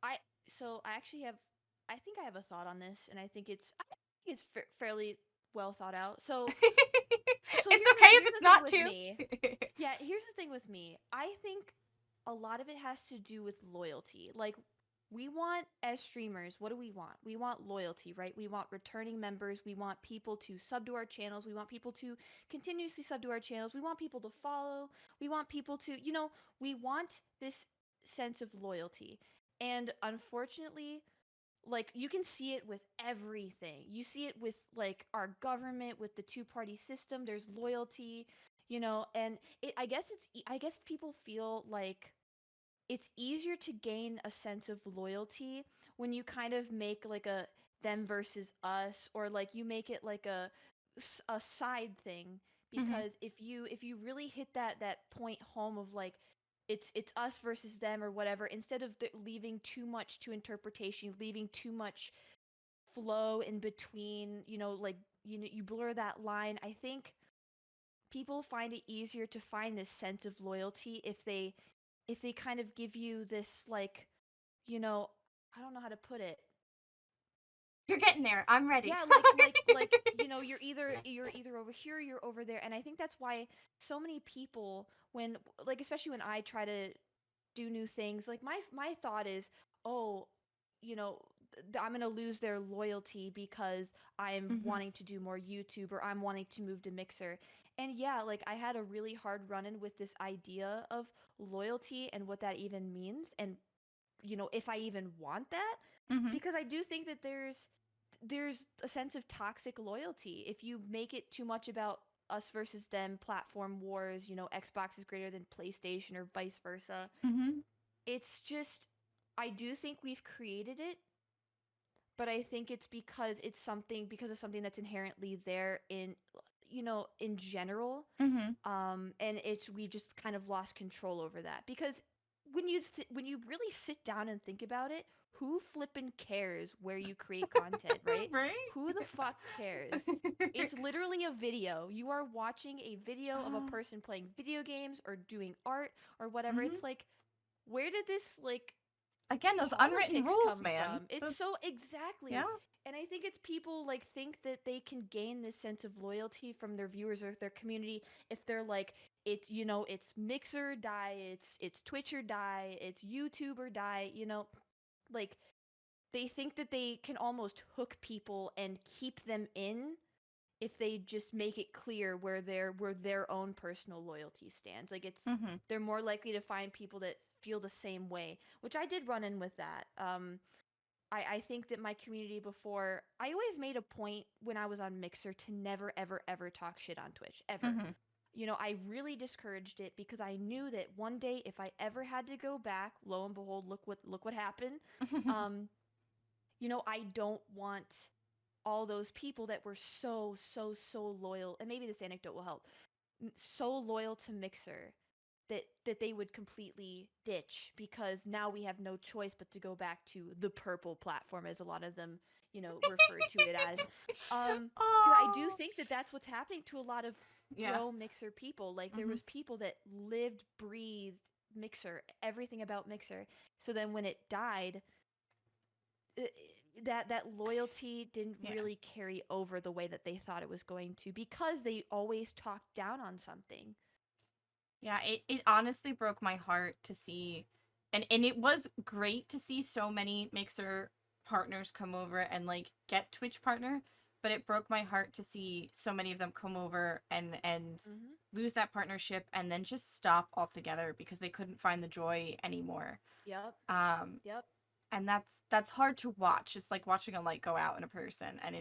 I so I actually have I think I have a thought on this, and I think it's fairly well thought out. So so It's here's okay the if here's it's the thing not with too. me. Yeah, here's the thing with me. I think a lot of it has to do with loyalty. Like, we want, as streamers, what do we want? We want loyalty, right? We want returning members. We want people to sub to our channels. We want people to continuously sub to our channels. We want people to follow. We want people to, we want this sense of loyalty. And unfortunately, like, you can see it with everything. You see it with like our government, with the two-party system. There's loyalty, and I guess people feel like it's easier to gain a sense of loyalty when you kind of make like a them versus us, or like you make it like a side thing. Mm-hmm. Because if you really hit that point home of like it's us versus them or whatever, instead of leaving too much to interpretation, leaving too much flow in between, like you blur that line. I think people find it easier to find this sense of loyalty if they kind of give you this, like, you know, I don't know how to put it. You're getting there. I'm ready. Yeah, like you're either over here, or you're over there. And I think that's why so many people, when, like, especially when I try to do new things, like my thought is, oh, you know, I'm gonna lose their loyalty because I'm Mm-hmm. wanting to do more YouTube, or I'm wanting to move to Mixer. And yeah, like, I had a really hard run-in with this idea of loyalty and what that even means, and if I even want that, Mm-hmm. because I do think that there's a sense of toxic loyalty if you make it too much about us versus them, platform wars, Xbox is greater than PlayStation or vice versa. Mm-hmm. It's just, I do think we've created it, but I think it's because of something that's inherently there in general. Mm-hmm. And it's we just kind of lost control over that, because when you really sit down and think about it, who flippin' cares where you create content, right? Right? Who the fuck cares? It's literally a video. You are watching a video of a person playing video games or doing art or whatever. Hmm. It's like, where did this like Again, those unwritten politics rules, come man. from? It's Those, so yeah. exactly. And I think it's people like think that they can gain this sense of loyalty from their viewers or their community if they're like it's it's Mixer die, it's Twitcher die, it's YouTuber die, like they think that they can almost hook people and keep them in if they just make it clear where their own personal loyalty stands. Like it's Hmm. they're more likely to find people that feel the same way, which I did run in with that. I think that my community before, I always made a point when I was on Mixer to never, ever, ever talk shit on Twitch, ever. Hmm. I really discouraged it because I knew that one day if I ever had to go back, lo and behold, look what happened. Um, I don't want all those people that were so, so, so loyal, and maybe this anecdote will help, so loyal to Mixer that they would completely ditch because now we have no choice but to go back to the purple platform as a lot of them refer to it as. Because I do Oh, think that that's what's happening to a lot of yeah. pro Mixer people. Like there Hmm. was people that lived, breathed Mixer, everything about Mixer. So then when it died, uh, that loyalty didn't Yeah. really carry over the way that they thought it was going to because they always talked down on something. Yeah, it honestly broke my heart to see, and it was great to see so many Mixer partners come over and like get Twitch partner, but it broke my heart to see so many of them come over and Mhm. lose that partnership and then just stop altogether because they couldn't find the joy anymore. Yep. Um, Yep. and that's hard to watch. It's like watching a light go out in a person, and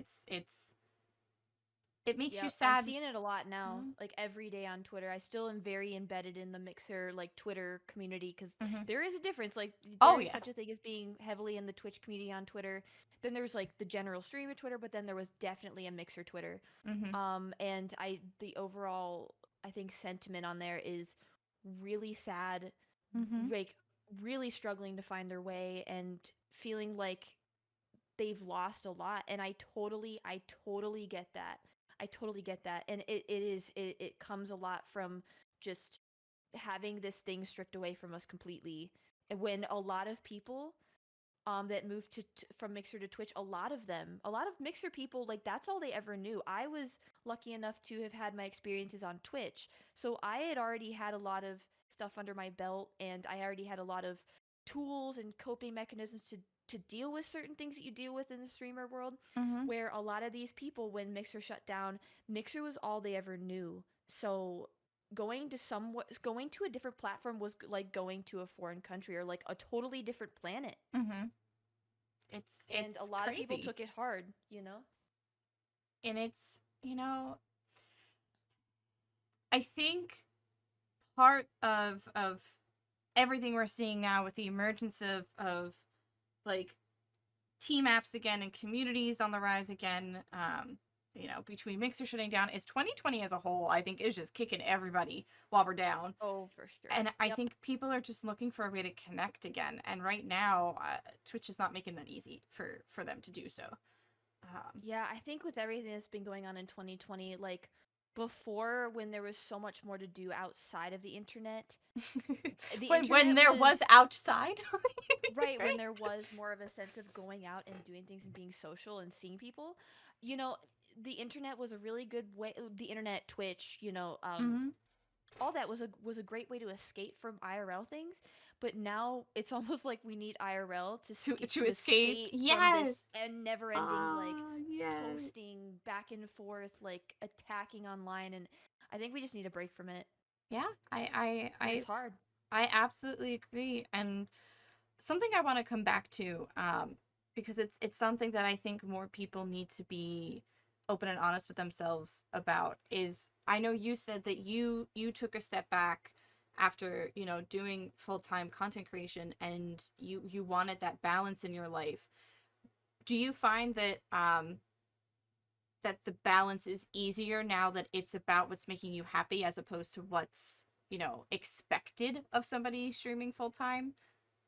it makes you Yep, I'm sad. seeing it a lot now, Mm-hmm. like every day on Twitter. I still am very embedded in the Mixer like Twitter community because Mm-hmm. there is a difference. Like Oh there is yeah. such a thing as being heavily in the Twitch community on Twitter. Then there's like the general streamer Twitter, but then there was definitely a Mixer Twitter. Mm-hmm. And the overall I think sentiment on there is really sad, Mm-hmm. like really struggling to find their way and feeling like they've lost a lot, and I totally get that. I totally get that. And it comes a lot from just having this thing stripped away from us completely. And when a lot of people that moved from Mixer to Twitch, a lot of Mixer people, like that's all they ever knew. I was lucky enough to have had my experiences on Twitch, so I had already had a lot of stuff under my belt, and I already had a lot of tools and coping mechanisms to deal with certain things that you deal with in the streamer world. Mm-hmm. Where a lot of these people, when Mixer shut down, Mixer was all they ever knew. So going to a different platform was like going to a foreign country or like a totally different planet, Mm-hmm. and a It's lot of people crazy. took it hard. And I think part of everything we're seeing now with the emergence of like team apps again and communities on the rise again, between Mixer shutting down is 2020 as a whole, I think is just kicking everybody while we're down. Oh, for sure. And I Yep. think people are just looking for a way to connect again. And right now, Twitch is not making that easy for them to do so. Um, Yeah, I think with everything that's been going on in 2020, like before when there was so much more to do outside of the when internet there was was outside, right when right? there was more of a sense of going out and doing things and being social and seeing people. You know, the internet was a really good way, the internet, Twitch, Mm-hmm. all that was a great way to escape from IRL things, but now it's almost like we need IRL To to escape, escape from yes. this and never-ending like Ah, yes. posting back and forth, like attacking online, and I think we just need a break from it, Yeah, and it's hard. I absolutely agree. And something I want to come back to, because it's something that I think more people need to be open and honest with themselves about. Is I know you said that you took a step back after doing full-time content creation, and you wanted that balance in your life. Do you find that that the balance is easier now that it's about what's making you happy as opposed to what's expected of somebody streaming full time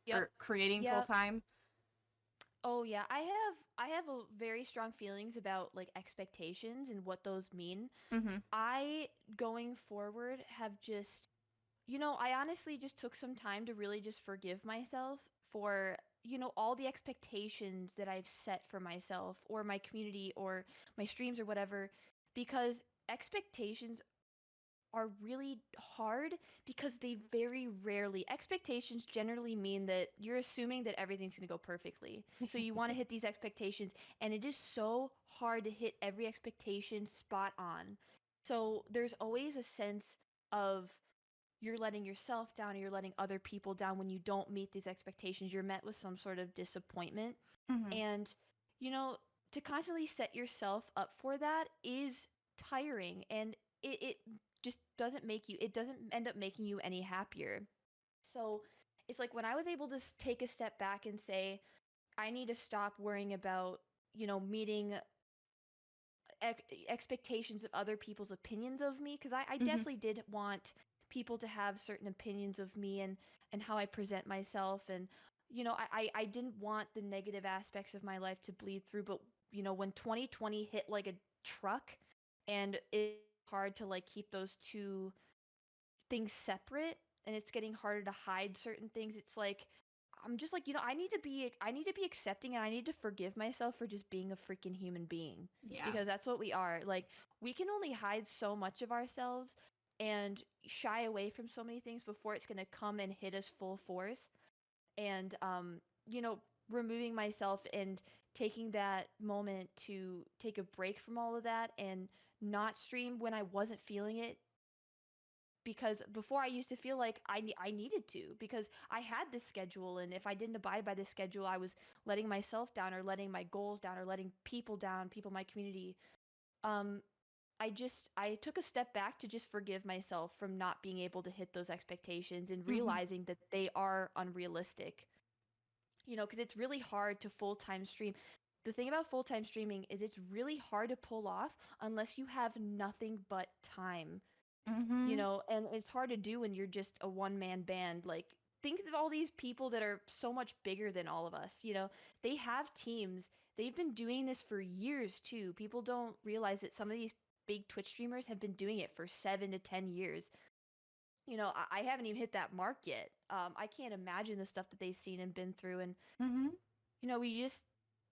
Yep. or creating full Yep. time. Oh yeah, I have a very strong feelings about like expectations and what those mean. Mm-hmm. I going forward have just I honestly just took some time to really just forgive myself for, all the expectations that I've set for myself or my community or my streams or whatever, because expectations are really hard because they very rarely, expectations generally mean that you're assuming that everything's going to go perfectly. So you want to hit these expectations, and it is so hard to hit every expectation spot on. So there's always a sense of you're letting yourself down or you're letting other people down when you don't meet these expectations. You're met with some sort of disappointment. Mm-hmm. And, you know, to constantly set yourself up for that is tiring, and it just doesn't make you, it doesn't end up making you any happier. So it's like when I was able to take a step back and say, I need to stop worrying about, meeting expectations of other people's opinions of me, because I Mm-hmm. definitely did want people to have certain opinions of me and how I present myself, and I didn't want the negative aspects of my life to bleed through. But when 2020 hit like a truck, and it's hard to like keep those two things separate, and it's getting harder to hide certain things, it's like I'm just like, I need to be accepting, and I need to forgive myself for just being a freaking human being, Yeah. because that's what we are. Like, we can only hide so much of ourselves and shy away from so many things before it's going to come and hit us full force. And you know, removing myself and taking that moment to take a break from all of that and not stream when I wasn't feeling it, because before I used to feel like I needed to, because I had this schedule, and if I didn't abide by this schedule, I was letting myself down or letting my goals down or letting people down, people in my community. Um I took a step back to just forgive myself from not being able to hit those expectations and Mm-hmm. realizing that they are unrealistic. Because it's really hard to full-time stream. The thing about full-time streaming is it's really hard to pull off unless you have nothing but time, Mm-hmm. and it's hard to do when you're just a one man band. Like, think of all these people that are so much bigger than all of us. They have teams. They've been doing this for years too. People don't realize that some of these big Twitch streamers have been doing it for 7 to 10 years. I haven't even hit that mark yet. I can't imagine the stuff that they've seen and been through. And Mm-hmm. we just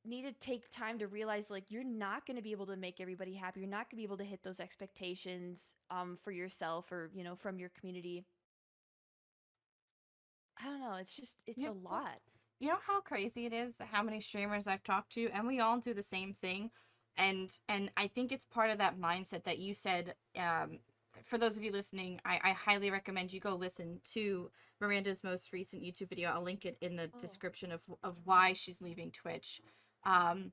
need to take time to realize, like, you're not going to be able to make everybody happy. You're not going to be able to hit those expectations for yourself or, from your community. I don't know. It's Yeah. a Well, lot. you know how crazy it is how many streamers I've talked to, and we all do the same thing. And I think it's part of that mindset that you said. For those of you listening, I highly recommend you go listen to Miranda's most recent YouTube video. I'll link it in the Oh. description of why she's leaving Twitch. Um,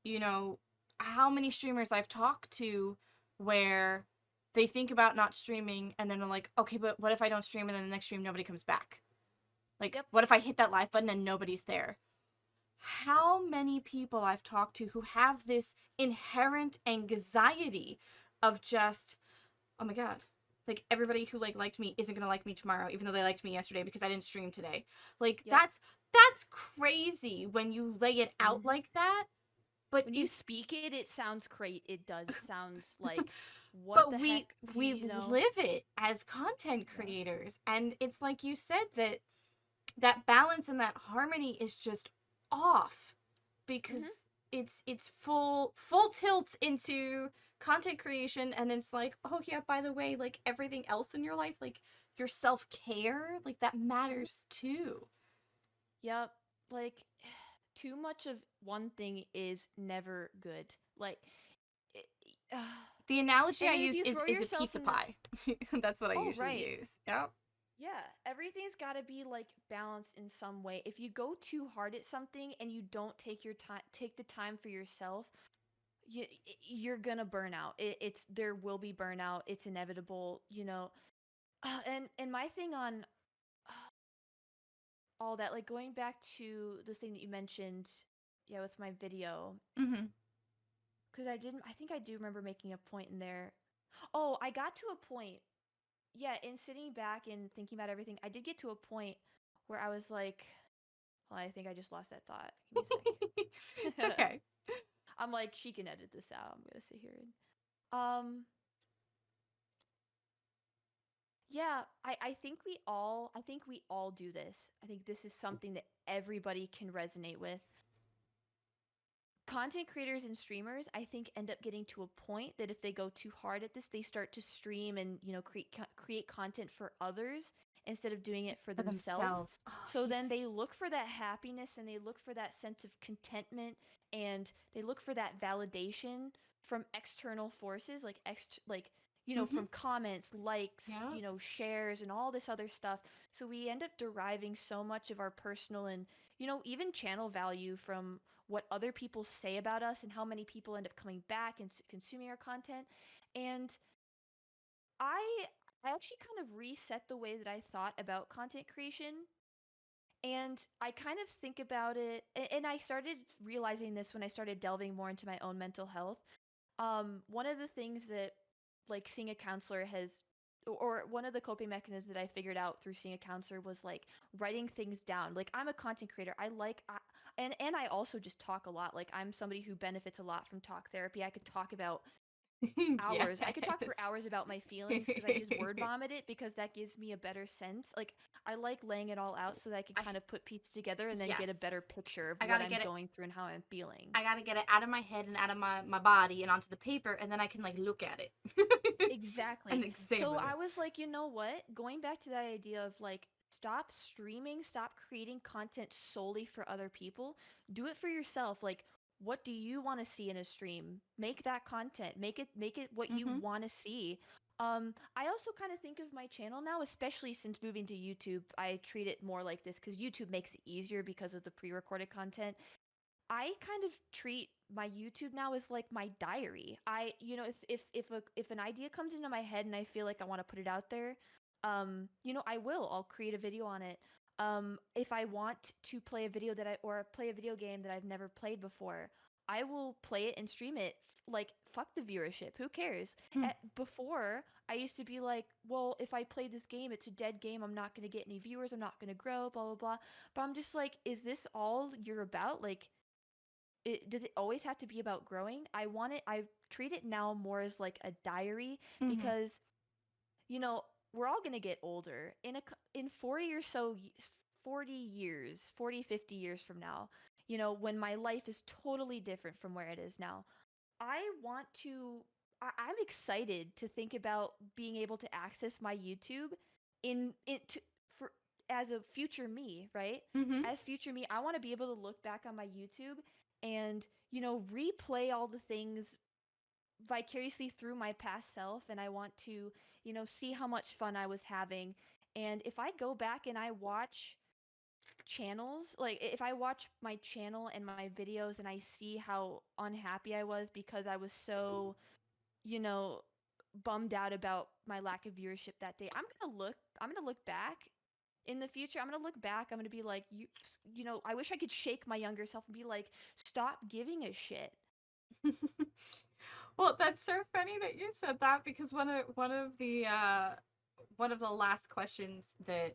you know, how many streamers I've talked to where they think about not streaming and then they're like, okay, but what if I don't stream and then the next stream nobody comes back? Like, Yep. what if I hit that live button and nobody's there? How many people I've talked to who have this inherent anxiety of just, oh my god, like everybody who liked me isn't gonna like me tomorrow, even though they liked me yesterday because I didn't stream today. Like Yep. that's crazy when you lay it out Hmm. like that. But When you it's speak it, it sounds great. It does. It sounds like, what but the we heck, we live it as content Yeah. creators, and it's like you said that balance and that harmony is just off Hmm. because it's full tilt into content creation, and it's like, oh yeah, by the way, like everything else in your life, like your self-care, like that Hmm. matters too. Yep. Like, too much of one thing is never good. Like, it, The analogy and I then if use you is throw a yourself pizza in the, pie. That's what I oh, usually right. use. Yep. Yeah, everything's got to be like balanced in some way. If you go too hard at something and you don't take the time for yourself, you're gonna burn out. There will be burnout. It's inevitable. And my thing on all that, like, going back to the thing that you mentioned, yeah, with my video, Mm-hmm. because I think I do remember making a point in there. Oh, I got to a point. yeah, in sitting back and thinking about everything, I did get to a point where I was like, well, I think I just lost that thought. Give me a It's sec. okay. I'm like, she can edit this out. I'm gonna sit here and yeah, I think we all do this. I think this is something that everybody can resonate with. Content creators and streamers, I think, end up getting to a point that if they go too hard at this, they start to stream and, create content for others instead of doing it for For themselves. themselves. Oh, So then they look for that happiness and they look for that sense of contentment and they look for that validation from external forces mm-hmm. from comments, likes, Yeah. shares and all this other stuff. So we end up deriving so much of our personal and, even channel value from what other people say about us and how many people end up coming back and consuming our content. And I I actually kind of reset the way that I thought about content creation. And I kind of think about it, and I started realizing this when I started delving more into my own mental health. One of the things that like seeing a counselor has or one of the coping mechanisms that I figured out through seeing a counselor was like writing things down. Like I'm a content creator. And I also just talk a lot. Like I'm somebody who benefits a lot from talk therapy. I could talk about Yes. hours. I could talk for hours about my feelings because I just word vomit it because that gives me a better sense. Like I like laying it all out so that I can I kind of put pieces together and then yes. get a better picture of I what gotta I'm get it. going through and how I'm feeling. I gotta get it out of my head and out of my body and onto the paper, and then I can like look at it and Exactly. So examine I it. was like, you know what? Going back to that idea of like, stop streaming, stop creating content solely for other people. Do it for yourself. Like, what do you want to see in a stream? Make that content. Make it what you Mm-hmm. want to see. I also kind of think of my channel now, especially since moving to YouTube. I treat it more like this because YouTube makes it easier because of the pre-recorded content. I kind of treat my YouTube now as like my diary. If an idea comes into my head and I feel like I want to put it out there, I will. I'll create a video on it. If I want to play a video or play a video game that I've never played before, I will play it and stream it. Like fuck the viewership. Who cares? Before, I used to be like, well, if I play this game, it's a dead game. I'm not gonna get any viewers. I'm not gonna grow. Blah blah blah. But I'm just like, is this all you're about? Like does it always have to be about growing? I treat it now more as like a diary Mm-hmm. because you know we're all going to get older in 40 or so 40 years 40 50 years from now, when my life is totally different from where it is now. I want to I'm excited to think about being able to access my YouTube in it to, for as a future me, right? Mm-hmm. As future me, I want to be able to look back on my YouTube and, replay all the things vicariously through my past self, and I want to, see how much fun I was having. And if I go back and I watch channels, like if I watch my channel and my videos and I see how unhappy I was because I was so, you know, bummed out about my lack of viewership that day, I'm going to look back in the future. I'm going to look back. I'm going to be like, I wish I could shake my younger self and be like, stop giving a shit. Well, that's so funny that you said that because one of the last questions that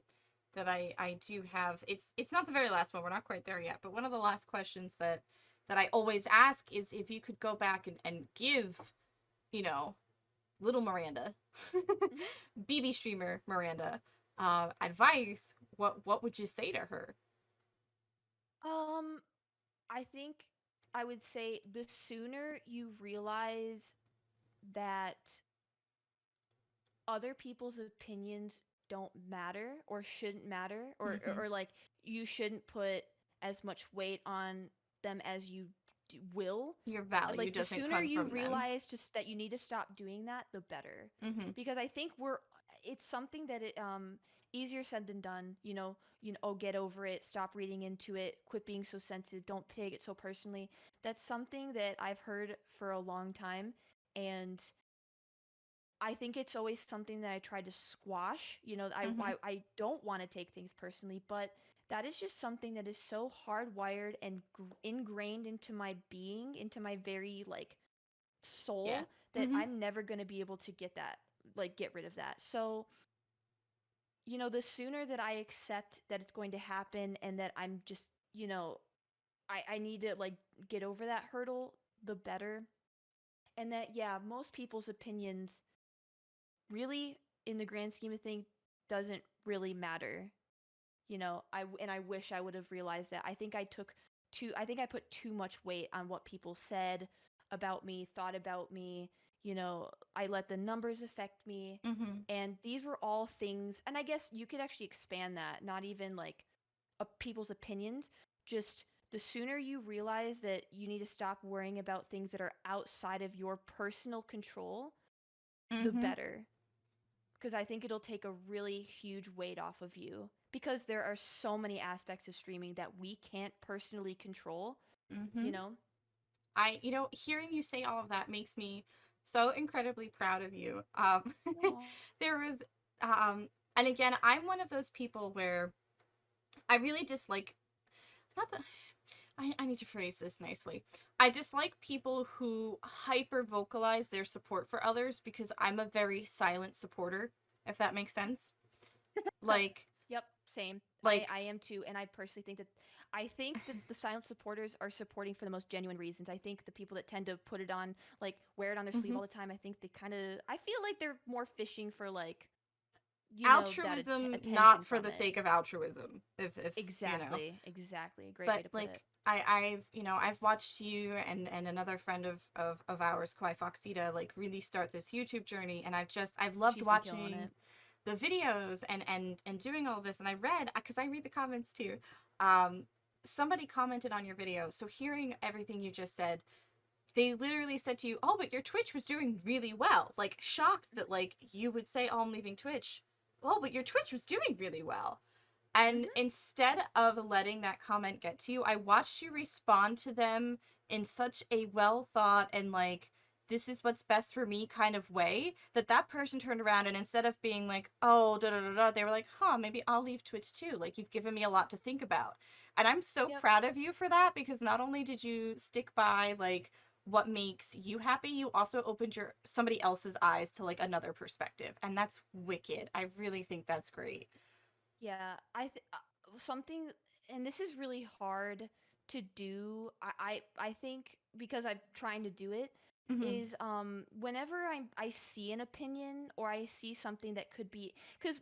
I do have, it's not the very last one. We're not quite there yet, but one of the last questions that I always ask is if you could go back and give, you know, little Miranda, Hmm. BB streamer Miranda, advice, what would you say to her? Um, I think I would say the sooner you realize that other people's opinions don't matter or shouldn't matter Mm-hmm. or like you shouldn't put as much weight on them as you will. Your value Like the doesn't sooner come you from them. realize just that you need to stop doing that, the better. Mm-hmm. Because I think it's something that easier said than done. Oh, get over it, stop reading into it, quit being so sensitive, don't take it so personally. That's something that I've heard for a long time, and I think it's always something that I try to squash. Mm-hmm. I don't want to take things personally, but that is just something that is so hardwired and ingrained into my being, into my very like Yeah. soul, that Mm-hmm. I'm never going to be able to get rid of that. So, the sooner that I accept that it's going to happen and that I'm just, I need to like get over that hurdle, the better. And that, yeah, most people's opinions really, in the grand scheme of things, doesn't really matter. And I wish I would have realized that. I think I put too much weight on what people said about me, thought about me. I let the numbers affect me. Mhm. And these were all things, and I guess you could actually expand that, not even like people's opinions, just the sooner you realize that you need to stop worrying about things that are outside of your personal control, the Mhm. better, because I think it'll take a really huge weight off of you. Because there are so many aspects of streaming that we can't personally control, you Mhm. know? Hearing you say all of that makes me so incredibly proud of you. Aw. There was, um, and again, I'm one of those people where I really dislike, not that, I need to phrase this nicely. I dislike people who hyper vocalize their support for others because I'm a very silent supporter, if that makes sense. Like, Yep, same. I, like, I am too, and I think that the silent supporters are supporting for the most genuine reasons. I think the people that tend to put it on, like wear it on their sleeve mhm. all the time, I feel like they're more fishing for like, that Altruism not attention for from the it. sake of altruism, if you know. Exactly, exactly. Great way But to put it. like I've watched you and another friend of ours, Kawhi Foxita, like really start this YouTube journey, and I've loved She's been killing watching it. the videos and doing all this. And I read, because I read the comments too. um Somebody commented on your video, so hearing everything you just said, they literally said to you, oh, but your Twitch was doing really well, like shocked that like you would say, oh, I'm leaving Twitch. Oh, but your Twitch was doing really well. And Mhm. instead of letting that comment get to you, I watched you respond to them in such a well thought and like, this is what's best for me kind of way, that that person turned around and instead of being like, oh, da da da da, they were like, huh, maybe I'll leave Twitch too. Like, you've given me a lot to think about. And I'm so Yep. proud of you for that, because not only did you stick by like what makes you happy, you also opened your somebody else's eyes to like another perspective. And that's wicked. I really think that's great. Yeah, something, and this is really hard to do. I think because I'm trying to do it Mhm. is whenever I see an opinion or I see something that could be, because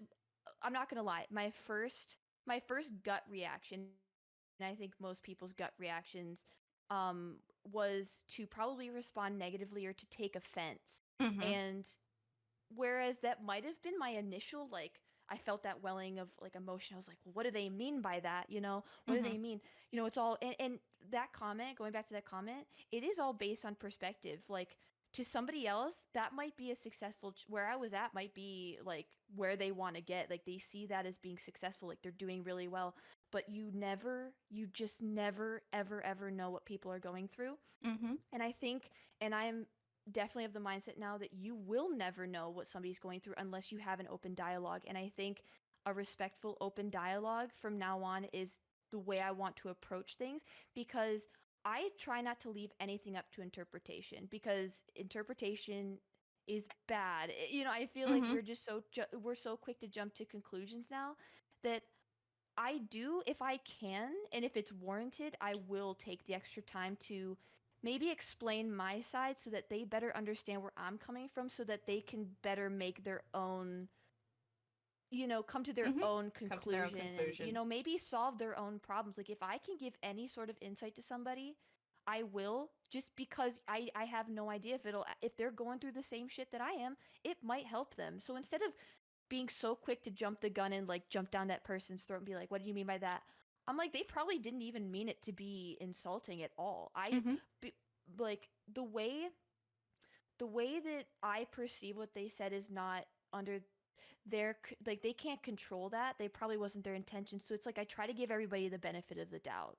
I'm not gonna lie, my first gut reaction, and I think most people's gut reactions, um was to probably respond negatively or to take offense. Mhm. And whereas that might have been my initial, like, I felt that welling of like emotion. I was like, well, what do they mean by that? What do Mhm. they mean? It's all, and that comment, going back to that comment, it is all based on perspective. Like, to somebody else, that might be a successful, where I was at might be like where they want to get. Like, they see that as being successful, like they're doing really well. But you just never, ever, ever know what people are going through. Mhm. And I think, and I'm definitely of the mindset now that you will never know what somebody's going through unless you have an open dialogue. And I think a respectful, open dialogue from now on is the way I want to approach things, because I try not to leave anything up to interpretation, because interpretation is bad. I feel like Mhm. we're so quick to jump to conclusions now that I do, if I can, and if it's warranted, I will take the extra time to maybe explain my side so that they better understand where I'm coming from, so that they can better make their own, come to their Mhm. own Come to their own conclusion, and, conclusion. maybe solve their own problems. Like, if I can give any sort of insight to somebody, I will, just because I have no idea if they're going through the same shit that I am, it might help them. So instead of being so quick to jump the gun and like jump down that person's throat and be like, "What do you mean by that?" I'm like, they probably didn't even mean it to be insulting at all. Mhm. Be, like the way that I perceive what they said is not under like, they can't control that. They probably wasn't their intention. So it's like I try to give everybody the benefit of the doubt.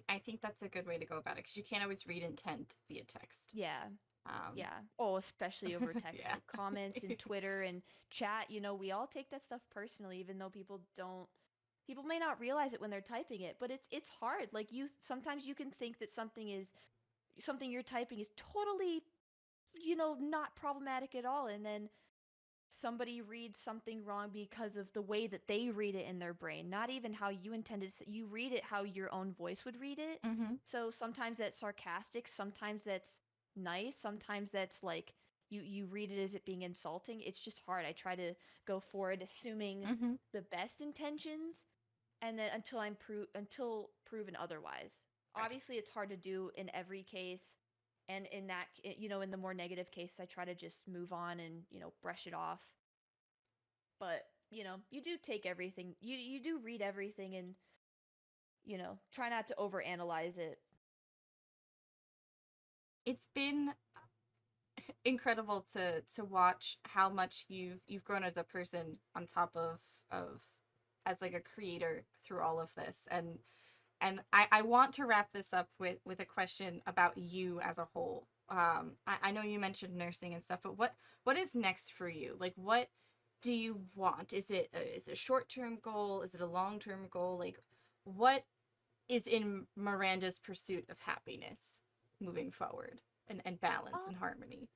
I think that's a good way to go about it, because you can't always read intent via text. Yeah. Um, Yeah. Oh, especially over text, yeah. like comments and Twitter and chat, we all take that stuff personally, even though people may not realize it when they're typing it, but it's hard. Like, sometimes you can think that something you're typing is totally, not problematic at all, and then somebody reads something wrong because of the way that they read it in their brain, not even how you intended to, you read it how your own voice would read it. Mhm. So sometimes that's sarcastic, sometimes that's nice, sometimes that's like you read it as it being insulting. It's just hard. I try to go forward assuming Mhm. the best intentions, and then until proven otherwise. Right. Obviously it's hard to do in every case, and in that, in the more negative case, I try to just move on and, brush it off. But, you do take everything. You do read everything, and, try not to overanalyze it. It's been incredible to watch how much you've grown as a person on top of as like a creator through all of this. And I want to wrap this up with a question about you as a whole. I know you mentioned nursing and stuff, but what is next for you? Like, what do you want? Is it a short-term goal? Is it a long-term goal? Like, what is in Miranda's pursuit of happiness moving forward, and balance Um, and harmony?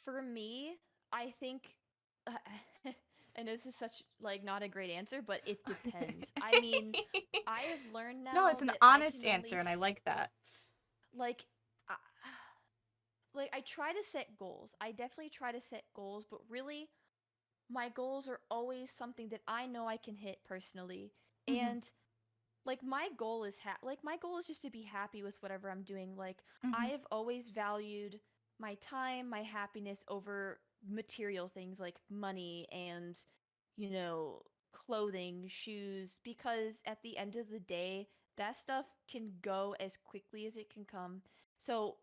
for me, I think, and this is such like not a great answer, but it depends. I mean, I have learned No, it's now an that I honest can only answer, and I like that. like I, like I try to set goals. I definitely try to set goals, but really my goals are always something that I know I can hit personally. Mm-hmm. And like my goal is just to be happy with whatever I'm doing. Like I Mm-hmm. have always valued my time, my happiness over material things like money and, you know, clothing, shoes, because at the end of the day, that stuff can go as quickly as it can come. So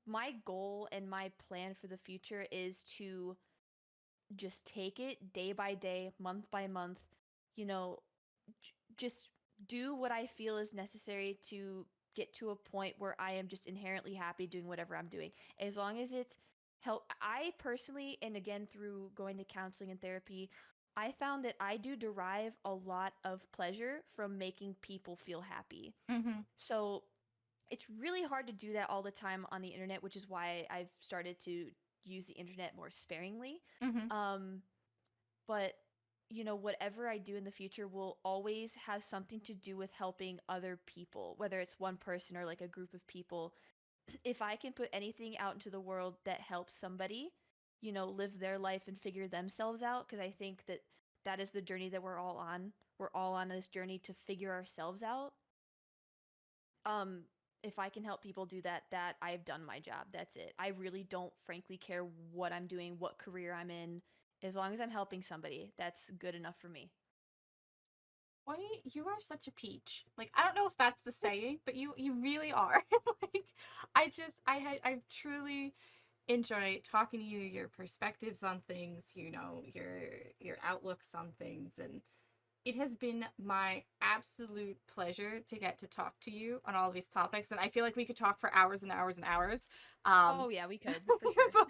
my goal and my plan for the future is to just take it day by day, month by month, you know, just do what I feel is necessary to get to a point where I am just inherently happy doing whatever I'm doing. As long as it's help, I personally, and again through going to counseling and therapy, I found that I do derive a lot of pleasure from making people feel happy. Mm-hmm. So it's really hard to do that all the time on the internet, which is why I've started to use the internet more sparingly. Mm-hmm. Um, but whatever I do in the future will always have something to do with helping other people, whether it's one person or like a group of people. If I can put anything out into the world that helps somebody, live their life and figure themselves out, because I think that that is the journey that we're all on. We're all on this journey to figure ourselves out. Um, if I can help people do that, that I've done my job. That's it. I really don't frankly care what I'm doing, what career I'm in. As long as I'm helping somebody, that's good enough for me. Boy, you are such a peach. Like, I don't know if that's the saying, but you really are. Like, I've truly enjoyed talking to you, your perspectives on things, your outlooks on things, and it has been my absolute pleasure to get to talk to you on all these topics, and I feel like we could talk for hours and hours and hours. Um Oh yeah, we could for sure. but-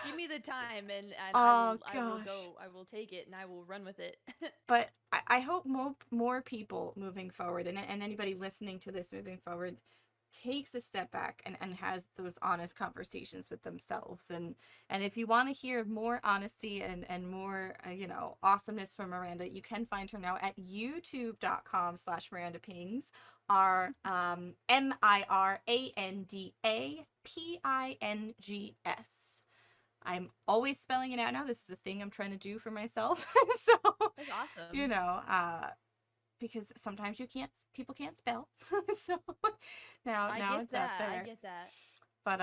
Give me the time, and I oh will I will gosh. go. I will take it and I will run with it. But I hope more people moving forward, and anybody listening to this moving forward, takes a step back and has those honest conversations with themselves. And if you want to hear more honesty and more awesomeness from Miranda, you can find her now at youtube.com/MirandaPings, our MirandaPings. I'm always spelling it out now. This is a thing I'm trying to do for myself. So, That's you awesome. know, because sometimes people can't spell. So I now get it's out that. I there. get that. But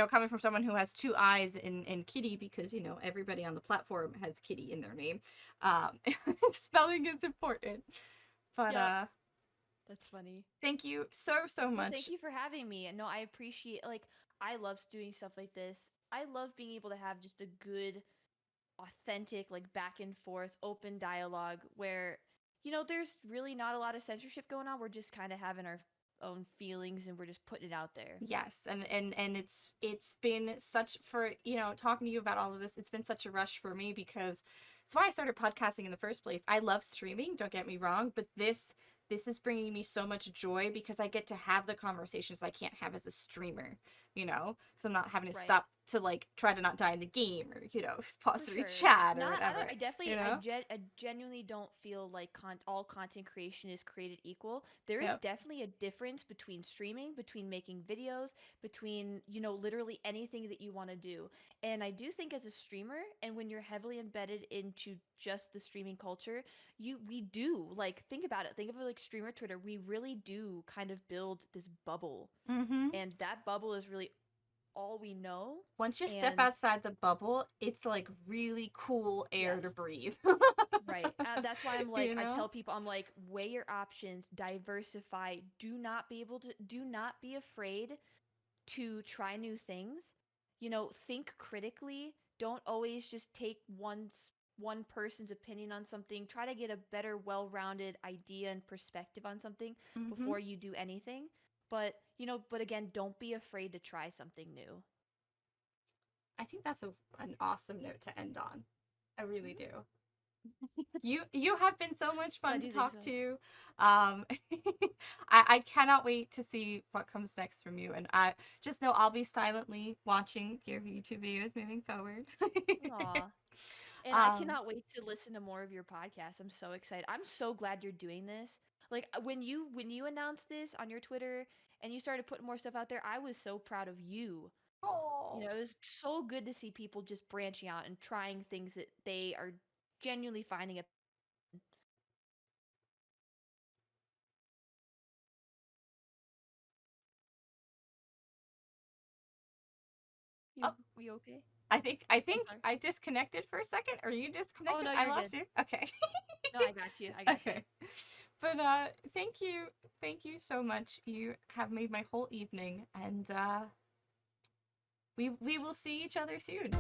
coming from someone who has two eyes in Kitty, because everybody on the platform has Kitty in their name, spelling is important. But Yep. That's funny. thank you so Well, much. thank you for having me. And no, I appreciate, like, I love doing stuff like this. I love being able to have just a good, authentic, like, back and forth, open dialogue where, there's really not a lot of censorship going on. We're just kind of having our own feelings and we're just putting it out there. Yes, and it's been such, for talking to you about all of this, it's been such a rush for me, because it's why I started podcasting in the first place. I love streaming, don't get me wrong, but this is bringing me so much joy because I get to have the conversations I can't have as a streamer, because I'm not having to Right. stop to like try to not die in the game, or pause For through sure. chat or Not I don't whatever. I definitely You know? I genuinely don't feel like all content creation is created equal. There is Yep. definitely a difference between streaming, between making videos, between, literally anything that you want to do. And I do think as a streamer and when you're heavily embedded into just the streaming culture, we do like think about it. Think of it like streamer Twitter. We really do kind of build this bubble. Mm-hmm. And that bubble is really all we know. Once you step And outside the bubble, it's like really cool air to yes. breathe. Right. That's why I'm like, you I know? tell people, I'm like, weigh your options, diversify. Do not be afraid to try new things. Think critically. Don't always just take one person's opinion on something. Try to get a better, well-rounded idea and perspective on something Mm-hmm. before you do anything. But again, don't be afraid to try something new. I think that's an awesome note to end on. I really Mhm. do. You have been so much fun Glad to you think talk so. to. Um, I cannot wait to see what comes next from you, and I just know I'll be silently watching your YouTube videos moving forward. Aw. And I um, cannot wait to listen to more of your podcast. I'm so excited. I'm so glad you're doing this. Like when you announced this on your Twitter and you started putting more stuff out there, I was so proud of you. oh, It was so good to see people just branching out and trying things that they are genuinely finding a oh, you okay? I'm I think sorry. I disconnected for a second, or you Oh disconnected. no, I you're good. lost you. Okay. No, I got you. I got you. Okay. But thank you so much. You have made my whole evening, and we will see each other soon.